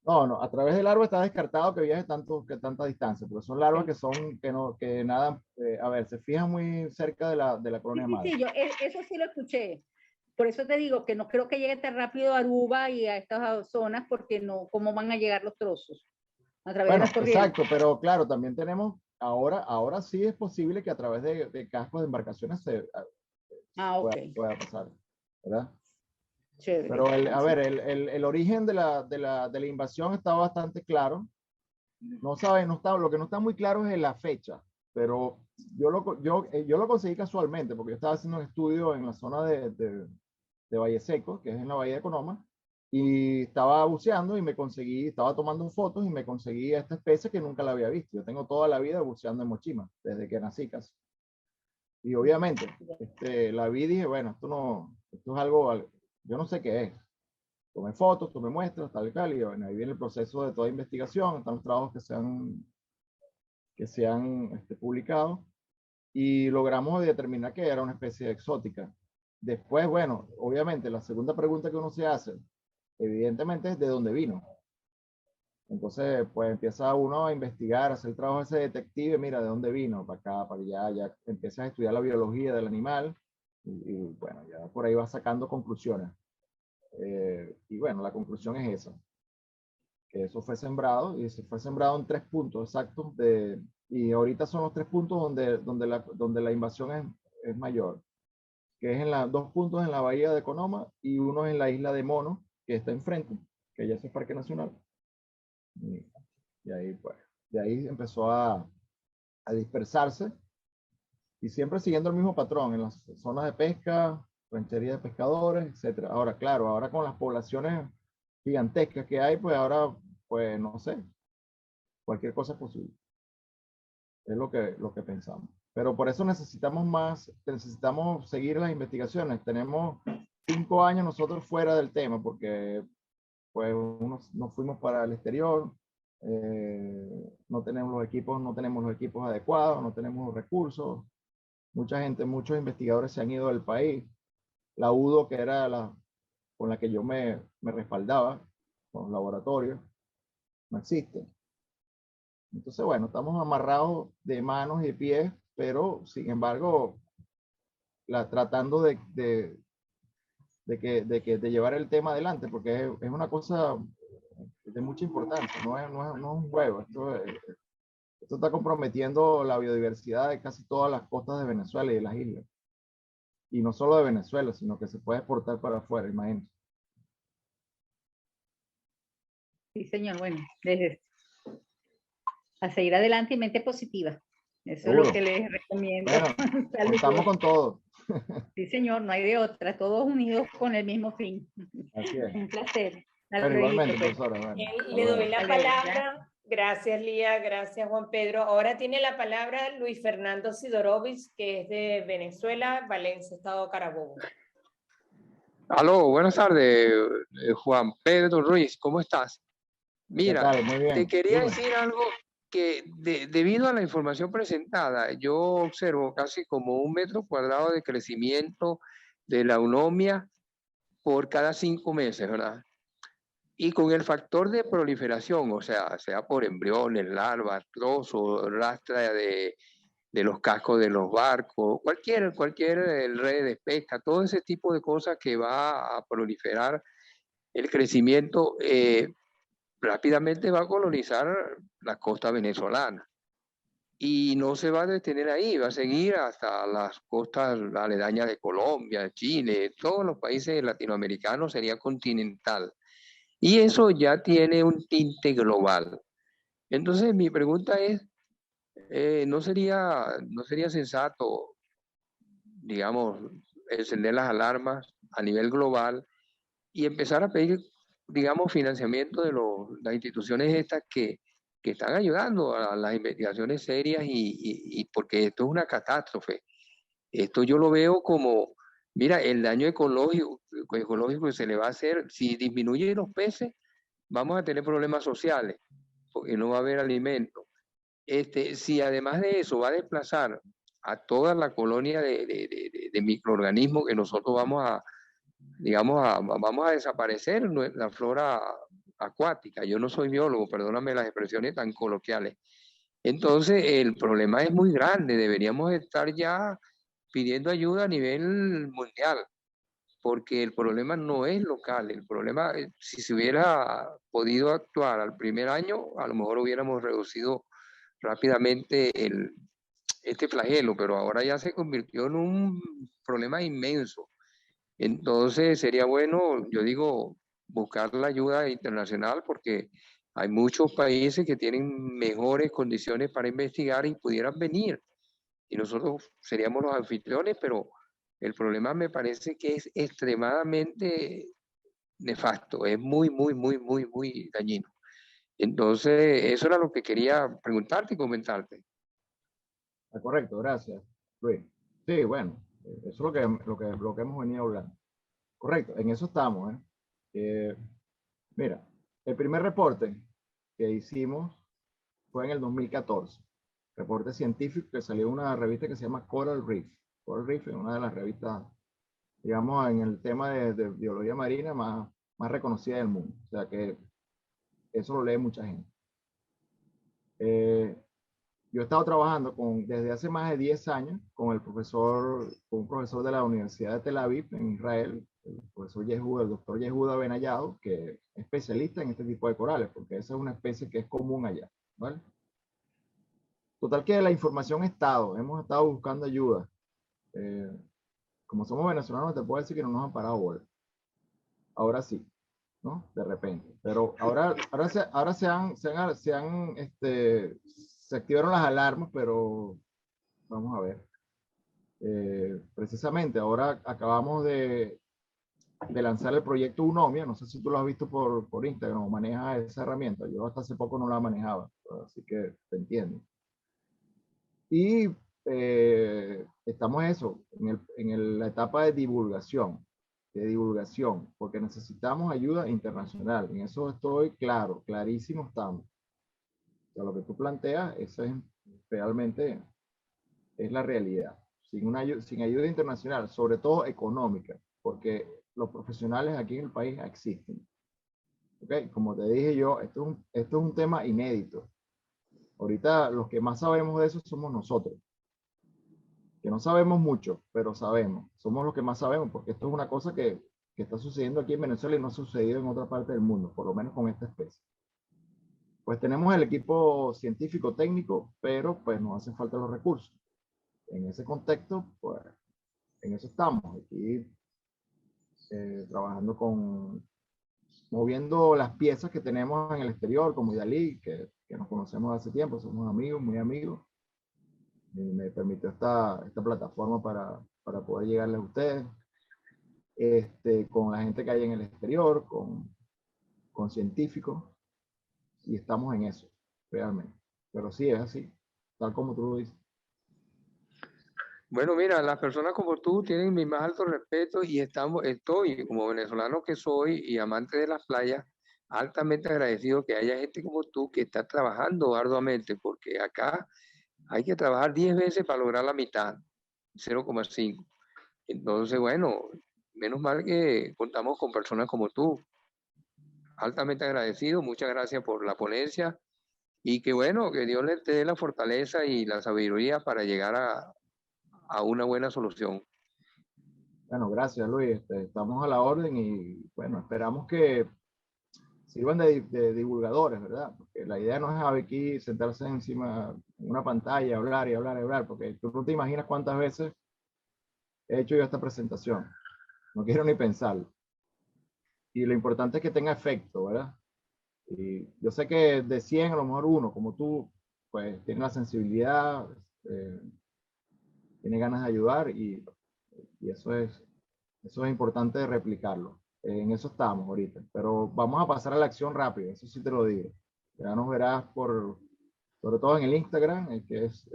No, a través del larva está descartado que viaje tanta distancia, porque son larvas que nadan, a ver, se fijan muy cerca de la colonia madre. Sí, eso sí lo escuché. Por eso te digo que no creo que llegue tan rápido a Aruba y a estas zonas, porque no, ¿cómo van a llegar los trozos? A través de las corrientes. Exacto, pero claro, también tenemos, ahora sí es posible que a través de cascos de embarcaciones pueda pasar, ¿verdad? Chévere. Pero a ver, el origen de la invasión está bastante claro. Lo que no está muy claro es la fecha, pero yo lo conseguí casualmente, porque yo estaba haciendo un estudio en la zona de Valle Seco, que es en la Bahía de Conoma, y estaba buceando y estaba tomando fotos y me conseguí esta especie que nunca la había visto. Yo tengo toda la vida buceando en Mochima, desde que nací casi. Y obviamente, la vi y dije, bueno, esto es algo, yo no sé qué es. Tomé fotos, tomé muestras, tal y tal, y bueno, ahí viene el proceso de toda investigación, están los trabajos que se han publicado, y logramos determinar que era una especie exótica. Después, bueno, obviamente la segunda pregunta que uno se hace, evidentemente, es de dónde vino. Entonces, pues empieza uno a investigar, a hacer el trabajo ese detective, mira, ¿de dónde vino? Para acá, para allá, ya empiezas a estudiar la biología del animal y bueno, ya por ahí vas sacando conclusiones. Y bueno, la conclusión es esa, que eso fue sembrado y se fue sembrado en 3 puntos exactos y ahorita son los 3 puntos donde la invasión es mayor, que es en 2 puntos en la bahía de Conoma y uno en la isla de Mono, que está enfrente, que ya es el Parque Nacional. Y, y ahí, pues, de ahí empezó a dispersarse y siempre siguiendo el mismo patrón en las zonas de pesca, ranchería de pescadores, etcétera. Ahora, claro, ahora con las poblaciones gigantescas que hay, pues ahora, pues no sé, cualquier cosa es posible. Es lo que pensamos. Pero por eso necesitamos seguir las investigaciones. Tenemos 5 años nosotros fuera del tema, porque pues nos fuimos para el exterior, no tenemos los equipos adecuados, no tenemos los recursos. Mucha gente, muchos investigadores se han ido del país. La UDO, que era con la que yo me respaldaba, con los laboratorios, no existe. Entonces, bueno, estamos amarrados de manos y pies, pero sin embargo, tratando de llevar el tema adelante, porque es una cosa de mucha importancia, no es un juego. Esto está comprometiendo la biodiversidad de casi todas las costas de Venezuela y de las islas. Y no solo de Venezuela, sino que se puede exportar para afuera, imagínense. Sí, señor. Bueno, a seguir adelante y mente positiva. Eso Seguro. Es lo que les recomiendo. Bueno, contamos con todo. Sí, señor, no hay de otra. Todos unidos con el mismo fin. Así es. Un placer. Hasta Bueno, luego, igualmente, pues. profesora. Bueno, Le doy la Hasta luego, palabra. Gracias, Lía. Gracias, Juan Pedro. Ahora tiene la palabra Luis Fernando Sidorovich, que es de Venezuela, Valencia, Estado Carabobo. Aló, buenas tardes, Juan Pedro Ruiz, ¿cómo estás? Mira, ¿qué tal? Muy bien. te quería Dime. decir algo que debido a la información presentada, yo observo casi como 1 metro cuadrado de crecimiento de la eunomia por cada 5 meses, ¿verdad? Y con el factor de proliferación, o sea por embriones, larvas, trozos, rastra de los cascos de los barcos, cualquier red de pesca, todo ese tipo de cosas que va a proliferar el crecimiento, rápidamente va a colonizar la costa venezolana. Y no se va a detener ahí, va a seguir hasta las costas aledañas de Colombia, Chile, todos los países latinoamericanos, sería continental. Y eso ya tiene un tinte global. Entonces mi pregunta es, ¿no sería sensato, digamos, encender las alarmas a nivel global y empezar a pedir, digamos, financiamiento de las instituciones estas que están ayudando a las investigaciones serias y porque esto es una catástrofe? Esto yo lo veo como, mira, el daño ecológico que se le va a hacer, si disminuyen los peces, vamos a tener problemas sociales, porque no va a haber alimento. Si además de eso va a desplazar a toda la colonia de microorganismos que nosotros vamos a desaparecer la flora acuática. Yo no soy biólogo, perdóname las expresiones tan coloquiales. Entonces, el problema es muy grande, deberíamos estar ya pidiendo ayuda a nivel mundial, porque el problema no es local, el problema, si se hubiera podido actuar al primer año, a lo mejor hubiéramos reducido rápidamente este flagelo, pero ahora ya se convirtió en un problema inmenso. Entonces sería bueno, yo digo, buscar la ayuda internacional porque hay muchos países que tienen mejores condiciones para investigar y pudieran venir. Y nosotros seríamos los anfitriones, pero el problema me parece que es extremadamente nefasto, es muy dañino. Entonces, eso era lo que quería preguntarte y comentarte. Está correcto, gracias, Luis. Sí, bueno, eso es lo que hemos venido hablando. Correcto, en eso estamos. Mira, el primer reporte que hicimos fue en el 2014. Reporte científico que salió en una revista que se llama Coral Reef. Coral Reef es una de las revistas, digamos, en el tema de biología marina más reconocida del mundo. O sea que eso lo lee mucha gente. Yo he estado trabajando desde hace más de 10 años con un profesor de la Universidad de Tel Aviv en Israel, el profesor Yehuda, el doctor Yehuda Benayado, que es especialista en este tipo de corales, porque esa es una especie que es común allá, ¿vale? Total que la información hemos estado buscando ayuda. Como somos venezolanos, te puedo decir que no nos han parado bola. Ahora sí, ¿no? De repente. Pero ahora se activaron las alarmas, pero vamos a ver. Precisamente ahora acabamos de lanzar el proyecto Unomia. No sé si tú lo has visto por Instagram o manejas esa herramienta. Yo hasta hace poco no la manejaba, así que te entiendo. Y estamos en la etapa de divulgación, porque necesitamos ayuda internacional. En eso estoy claro, clarísimo estamos. O sea, lo que tú planteas, eso es realmente es la realidad. Sin ayuda internacional, sobre todo económica, porque los profesionales aquí en el país existen. ¿Okay? Como te dije yo, esto es un tema inédito. Ahorita los que más sabemos de eso somos nosotros. Que no sabemos mucho, pero sabemos. Somos los que más sabemos, porque esto es una cosa que está sucediendo aquí en Venezuela y no ha sucedido en otra parte del mundo, por lo menos con esta especie. Pues tenemos el equipo científico técnico, pero pues nos hacen falta los recursos. En ese contexto, pues en eso estamos, aquí trabajando moviendo las piezas que tenemos en el exterior, como Idalí, que nos conocemos hace tiempo, somos amigos, muy amigos. Y me permitió esta plataforma para poder llegarles a ustedes, con la gente que hay en el exterior, con científicos, y estamos en eso, realmente. Pero sí, es así, tal como tú lo dices. Bueno, mira, las personas como tú tienen mi más alto respeto y estoy, como venezolano que soy y amante de las playas, altamente agradecido que haya gente como tú que está trabajando arduamente, porque acá hay que trabajar 10 veces para lograr la mitad, 0,5. Entonces, bueno, menos mal que contamos con personas como tú. Altamente agradecido, muchas gracias por la ponencia y que bueno, que Dios le dé la fortaleza y la sabiduría para llegar a una buena solución. Bueno, gracias Luis, estamos a la orden y bueno, esperamos que sirvan de divulgadores, ¿verdad? Porque la idea no es aquí sentarse encima de una pantalla, hablar y hablar y hablar, porque tú no te imaginas cuántas veces he hecho yo esta presentación. No quiero ni pensarlo. Y lo importante es que tenga efecto, ¿verdad? Y yo sé que de 100 a lo mejor uno, como tú, pues tiene la sensibilidad, tiene ganas de ayudar y eso es importante replicarlo. En eso estamos ahorita, pero vamos a pasar a la acción rápida, eso sí te lo digo. Ya nos verás sobre todo en el Instagram, que es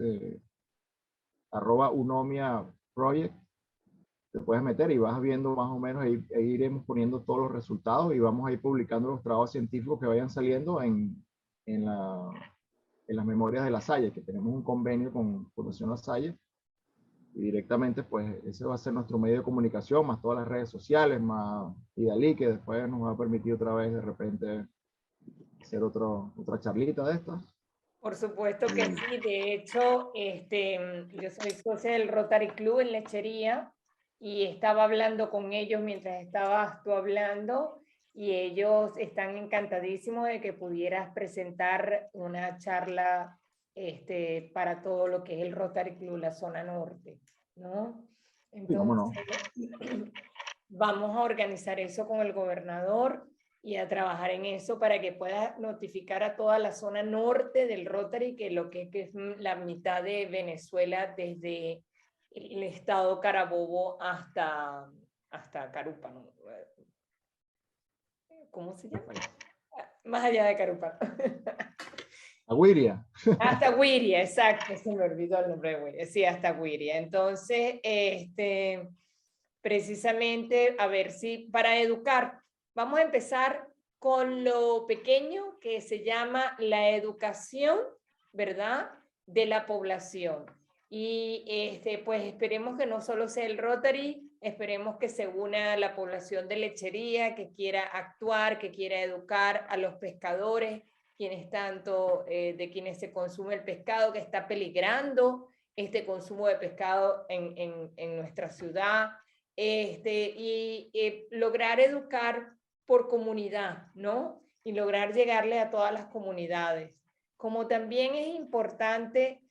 @Unomia Project. Te puedes meter y vas viendo más o menos, e iremos poniendo todos los resultados y vamos a ir publicando los trabajos científicos que vayan saliendo en las memorias de La Salle, que tenemos un convenio con Fundación La Salle, y directamente pues ese va a ser nuestro medio de comunicación, más todas las redes sociales, más Idalí, que después nos va a permitir otra vez de repente hacer otra charlita de estas. Por supuesto que sí, de hecho, yo soy socia del Rotary Club en Lechería y estaba hablando con ellos mientras estabas tú hablando y ellos están encantadísimos de que pudieras presentar una charla para todo lo que es el Rotary Club, la zona norte, ¿no? Entonces, vamos a organizar eso con el gobernador y a trabajar en eso para que pueda notificar a toda la zona norte del Rotary, que es la mitad de Venezuela, desde el estado Carabobo hasta Carúpano. ¿Cómo se llama? Más allá de Carúpano. Aguiria. Hasta Aguiria, exacto, se me olvidó el nombre de Aguiria. Sí, hasta Aguiria. Entonces, precisamente, a ver si para educar, vamos a empezar con lo pequeño que se llama la educación, ¿verdad?, de la población. Y pues esperemos que no solo sea el Rotary, Esperemos que se una la población de Lechería, que quiera actuar, que quiera educar a los pescadores, quienes tanto de quienes se consume el pescado, que está peligrando este consumo de pescado en nuestra ciudad, y lograr educar por comunidad, ¿no? Y lograr llegarle a todas las comunidades. Como también es importante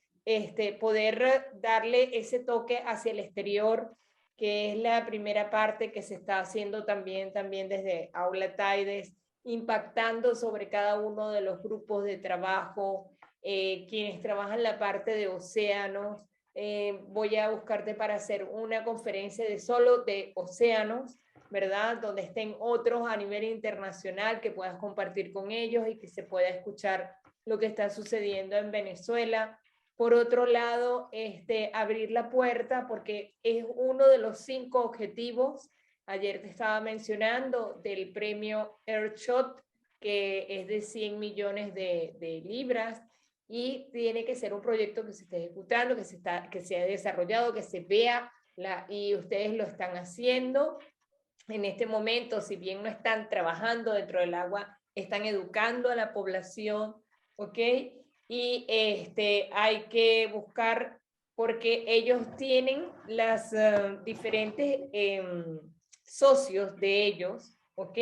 poder darle ese toque hacia el exterior, que es la primera parte que se está haciendo también desde Aula Taides, impactando sobre cada uno de los grupos de trabajo, quienes trabajan la parte de océanos. Voy a buscarte para hacer una conferencia solo de océanos, ¿verdad? Donde estén otros a nivel internacional que puedas compartir con ellos y que se pueda escuchar lo que está sucediendo en Venezuela. Por otro lado, abrir la puerta, porque es uno de los 5 objetivos, ayer te estaba mencionando, del premio Earthshot, que es de 100 millones de libras, y tiene que ser un proyecto que se esté ejecutando, que se haya desarrollado, que se vea, y ustedes lo están haciendo. En este momento, si bien no están trabajando dentro del agua, están educando a la población, ¿ok? Y hay que buscar, porque ellos tienen las diferentes socios de ellos, ¿ok?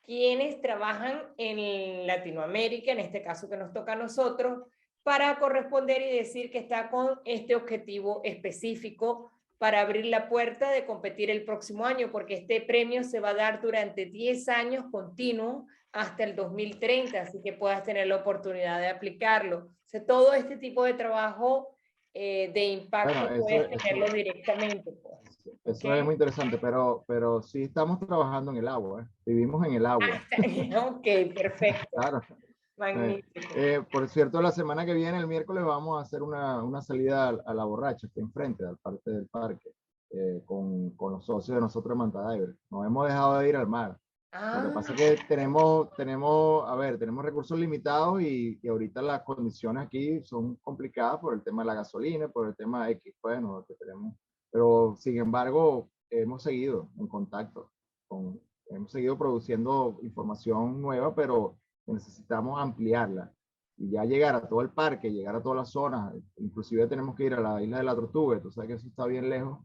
Quienes trabajan en Latinoamérica, en este caso que nos toca a nosotros, para corresponder y decir que está con este objetivo específico para abrir la puerta de competir el próximo año, porque este premio se va a dar durante 10 años continuos hasta el 2030, así que puedas tener la oportunidad de aplicarlo. O sea, todo este tipo de trabajo de impacto puedes tenerlo directamente. Pues. Eso ¿Okay? es muy interesante, pero sí estamos trabajando en el agua, vivimos en el agua. Ok, perfecto. Claro. Magnífico. Por cierto, la semana que viene, el miércoles, vamos a hacer una salida a la borracha, aquí enfrente, al parte del parque, con los socios de nosotros de Mantadiver. Nos hemos dejado de ir al mar. Lo que pasa es que tenemos recursos limitados y ahorita las condiciones aquí son complicadas por el tema de la gasolina, por el tema X, bueno, que tenemos. Pero, sin embargo, hemos seguido en contacto, hemos seguido produciendo información nueva, pero necesitamos ampliarla y ya llegar a todo el parque, llegar a todas las zonas, inclusive tenemos que ir a la isla de la Tortuga, tú sabes que eso está bien lejos.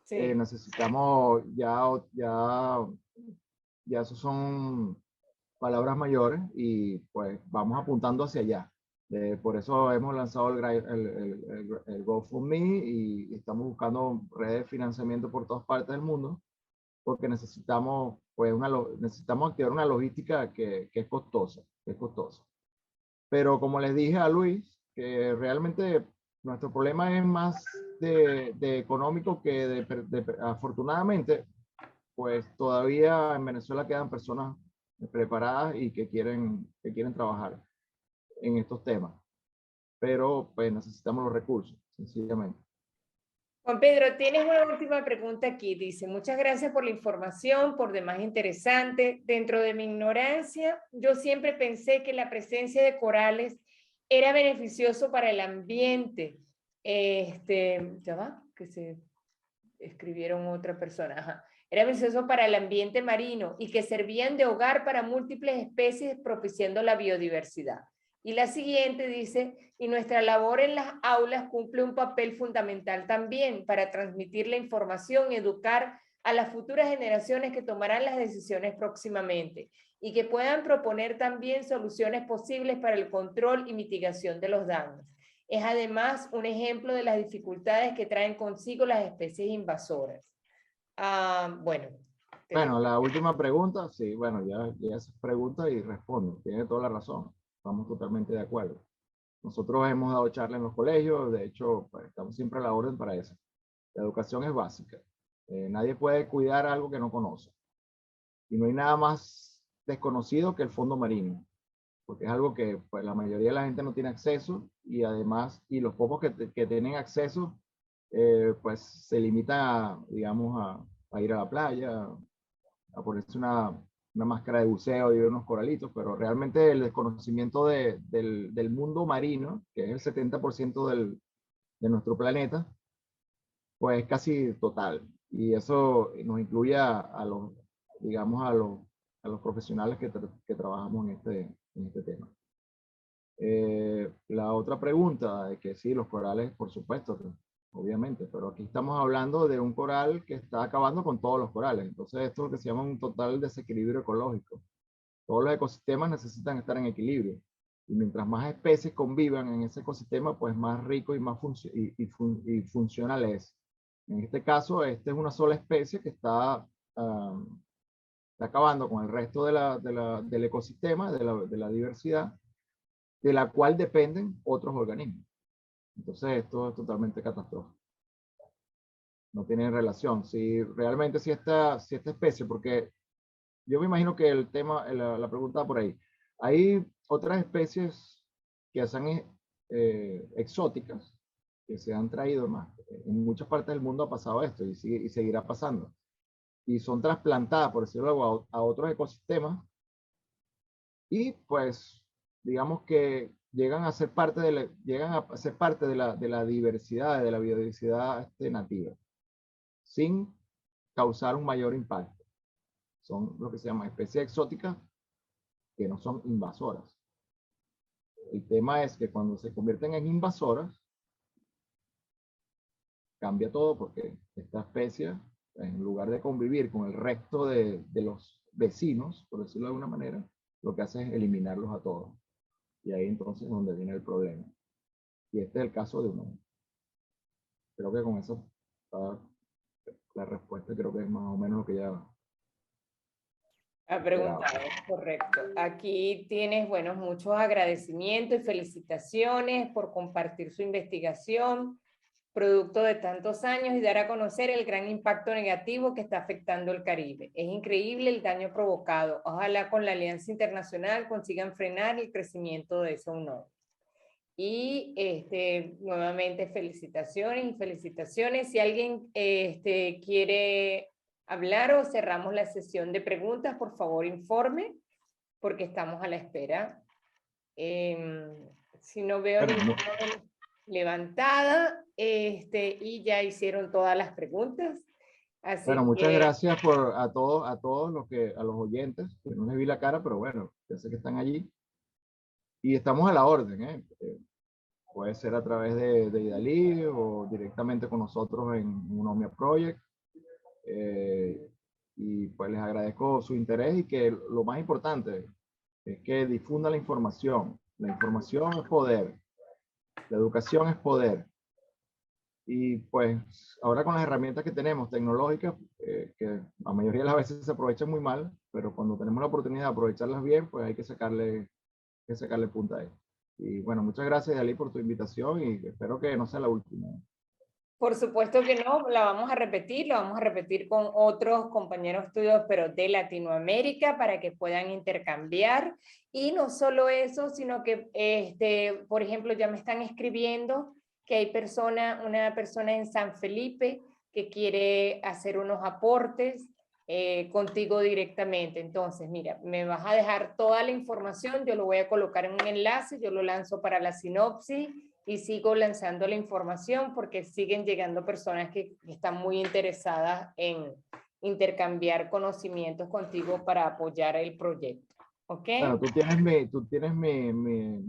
Sí. Necesitamos ya eso son palabras mayores y pues vamos apuntando hacia allá. Por eso hemos lanzado el GoFundMe y estamos buscando redes de financiamiento por todas partes del mundo, porque necesitamos activar una logística que es costosa, Pero como les dije a Luis, que realmente nuestro problema es más de económico que afortunadamente, pues todavía en Venezuela quedan personas preparadas y que quieren trabajar en estos temas. Pero pues necesitamos los recursos, sencillamente. Juan Pedro, tienes una última pregunta aquí. Dice, muchas gracias por la información, por demás interesante. Dentro de mi ignorancia, yo siempre pensé que la presencia de corales era beneficioso para el ambiente. Ya va, que se escribieron otra persona. Ajá. Era beneficioso para el ambiente marino y que servían de hogar para múltiples especies, propiciando la biodiversidad. Y la siguiente dice, y nuestra labor en las aulas cumple un papel fundamental también para transmitir la información, educar a las futuras generaciones que tomarán las decisiones próximamente y que puedan proponer también soluciones posibles para el control y mitigación de los daños. Es además un ejemplo de las dificultades que traen consigo las especies invasoras. Bueno, la última pregunta, sí, bueno, ya se pregunta y respondo, tiene toda la razón. Estamos totalmente de acuerdo. Nosotros hemos dado charlas en los colegios, de hecho, pues, estamos siempre a la orden para eso. La educación es básica. Nadie puede cuidar algo que no conoce. Y no hay nada más desconocido que el fondo marino, porque es algo que pues, la mayoría de la gente no tiene acceso y además, y los pocos que tienen acceso, pues se limitan, digamos, a ir a la playa, a ponerse una máscara de buceo y ver unos coralitos, pero realmente el desconocimiento del mundo marino, que es el 70% de nuestro planeta, pues es casi total. Y eso nos incluye a los, digamos, a los profesionales que trabajamos en este tema. La otra pregunta, de que sí, los corales, por supuesto, obviamente, pero aquí estamos hablando de un coral que está acabando con todos los corales. Entonces, esto es lo que se llama un total desequilibrio ecológico. Todos los ecosistemas necesitan estar en equilibrio. Y mientras más especies convivan en ese ecosistema, pues más rico y más y funcional es. En este caso, esta es una sola especie que está acabando con el resto del ecosistema, de la diversidad, de la cual dependen otros organismos. Entonces esto es totalmente catastrófico. No tiene relación. Si realmente si esta especie, porque yo me imagino que el tema, la pregunta por ahí, hay otras especies que son exóticas, que se han traído más. En muchas partes del mundo ha pasado esto y seguirá pasando. Y son trasplantadas, por decirlo algo, a otros ecosistemas. Y pues, digamos que llegan a ser parte de la diversidad, de la biodiversidad nativa, sin causar un mayor impacto. Son lo que se llama especies exóticas que no son invasoras. El tema es que cuando se convierten en invasoras, cambia todo porque esta especie, en lugar de convivir con el resto de los vecinos, por decirlo de alguna manera, lo que hace es eliminarlos a todos. Y ahí entonces es donde viene el problema. Y este es el caso de uno. Creo que con eso la respuesta creo que es más o menos lo que ya Ha preguntado, correcto. Aquí tienes, bueno, muchos agradecimientos y felicitaciones por compartir su investigación, producto de tantos años, y dar a conocer el gran impacto negativo que está afectando el Caribe. Es increíble el daño provocado. Ojalá con la Alianza Internacional consigan frenar el crecimiento de esa unión. Y nuevamente felicitaciones y felicitaciones. Si alguien quiere hablar o cerramos la sesión de preguntas, por favor informe, porque estamos a la espera. Si no veo ninguna levantada, y ya hicieron todas las preguntas. Así bueno, muchas que, gracias a todos a los oyentes, que no les vi la cara, pero bueno, ya sé que están allí. Y estamos a la orden, ¿eh? Puede ser a través de Idalí o directamente con nosotros en Unomia Project. Y pues les agradezco su interés y que lo más importante es que difunda la información. La información es poder. La educación es poder. Y pues ahora con las herramientas que tenemos tecnológicas, que la mayoría de las veces se aprovechan muy mal, pero cuando tenemos la oportunidad de aprovecharlas bien, pues hay que sacarle punta a esto. Y bueno, muchas gracias, Dalí, por tu invitación y espero que no sea la última. por supuesto que no, la vamos a repetir, lo vamos a repetir con otros compañeros estudios, pero de Latinoamérica, para que puedan intercambiar. Y no solo eso, sino que, por ejemplo, ya me están escribiendo que hay una persona en San Felipe que quiere hacer unos aportes contigo directamente. Entonces, mira, me vas a dejar toda la información, yo lo voy a colocar en un enlace, yo lo lanzo para la sinopsis y sigo lanzando la información porque siguen llegando personas que están muy interesadas en intercambiar conocimientos contigo para apoyar el proyecto. ¿Ok? Bueno, tú tienes mi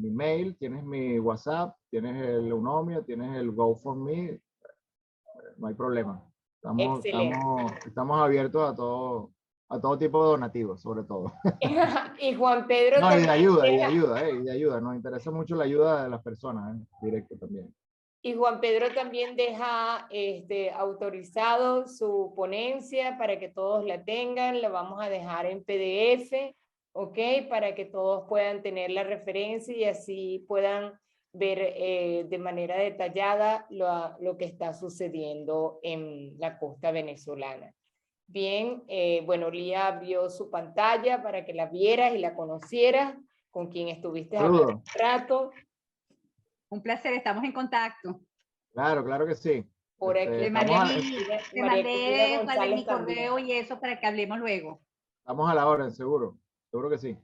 mail, tienes mi WhatsApp, tienes el Unomia, tienes el GoFundMe, no hay problema. Excelente. Estamos abiertos a todo tipo de donativos, sobre todo. Y Juan Pedro No, y de también ayuda. Nos interesa mucho la ayuda de las personas, directo también. Y Juan Pedro también deja autorizado su ponencia para que todos la tengan. La vamos a dejar en PDF, ¿ok? Para que todos puedan tener la referencia y así puedan ver de manera detallada lo que está sucediendo en la costa venezolana. Bien, bueno, Lía abrió su pantalla para que la vieras y la conocieras, con quien estuviste hablando un rato. Un placer, estamos en contacto. Claro que sí. Por aquí. Te mandé cuál es mi correo y eso para que hablemos luego. Estamos a la hora, seguro que sí.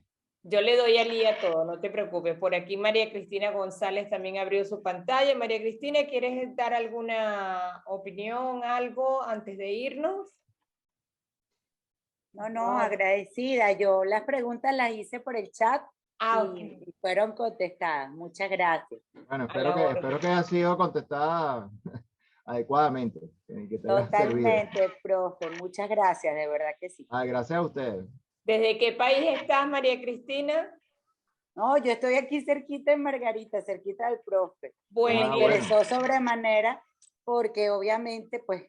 Yo le doy al a todo, no te preocupes. Por aquí María Cristina González también abrió su pantalla. María Cristina, ¿quieres dar alguna opinión, algo antes de irnos? No, agradecida. Yo las preguntas las hice por el chat Ok. y fueron contestadas. Muchas gracias. Bueno, la orden. espero que haya sido contestada adecuadamente, que te haya servido. Totalmente, profe. Muchas gracias, de verdad que sí. Gracias a ustedes. ¿Desde qué país estás, María Cristina? No, yo estoy aquí cerquita en Margarita, cerquita del profe. Bueno, Me interesó sobremanera porque obviamente pues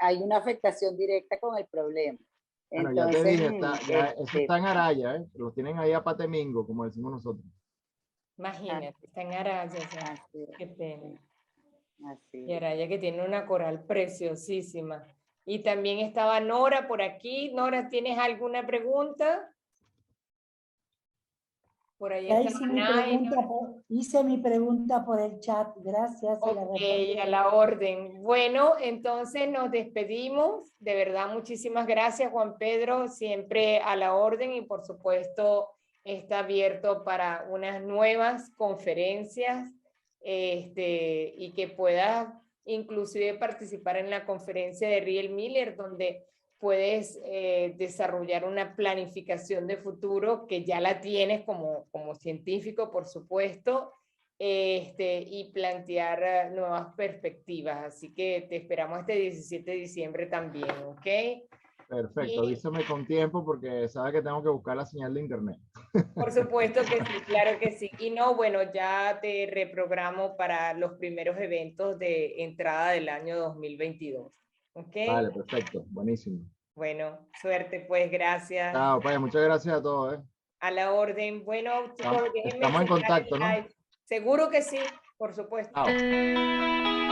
hay una afectación directa con el problema. Bueno, Entonces, ya te dije, eso está en Araya, ¿eh? Los tienen ahí a patemingo, como decimos nosotros. imagínate, está en Araya. Así es, Qué pena. así Y es. Araya que tiene una coral preciosísima. Y también estaba Nora por aquí. Nora, ¿tienes alguna pregunta? Por ahí Ya está Naina. hice mi pregunta por el chat, gracias. y la Ok, respondí. a la orden. Bueno, entonces nos despedimos. De verdad, muchísimas gracias, Juan Pedro. Siempre a la orden y por supuesto está abierto para unas nuevas conferencias y que puedas inclusive participar en la conferencia de Riel Miller, donde puedes desarrollar una planificación de futuro que ya la tienes como científico, por supuesto, y plantear nuevas perspectivas. Así que te esperamos este 17 de diciembre también, ¿ok? Perfecto, Y- avísame con tiempo porque sabe que tengo que buscar la señal de internet. Por supuesto que sí, claro que sí. Y no, bueno, ya te reprogramo para los primeros eventos de entrada del año 2022, ¿ok? Vale, perfecto, buenísimo. Bueno, suerte pues, gracias. Chao, pues, muchas gracias a todos, ¿eh? A la orden. Bueno, chicos, déjenme Estamos en cerrar el contacto, ¿no? live. Seguro que sí, por supuesto. Chao.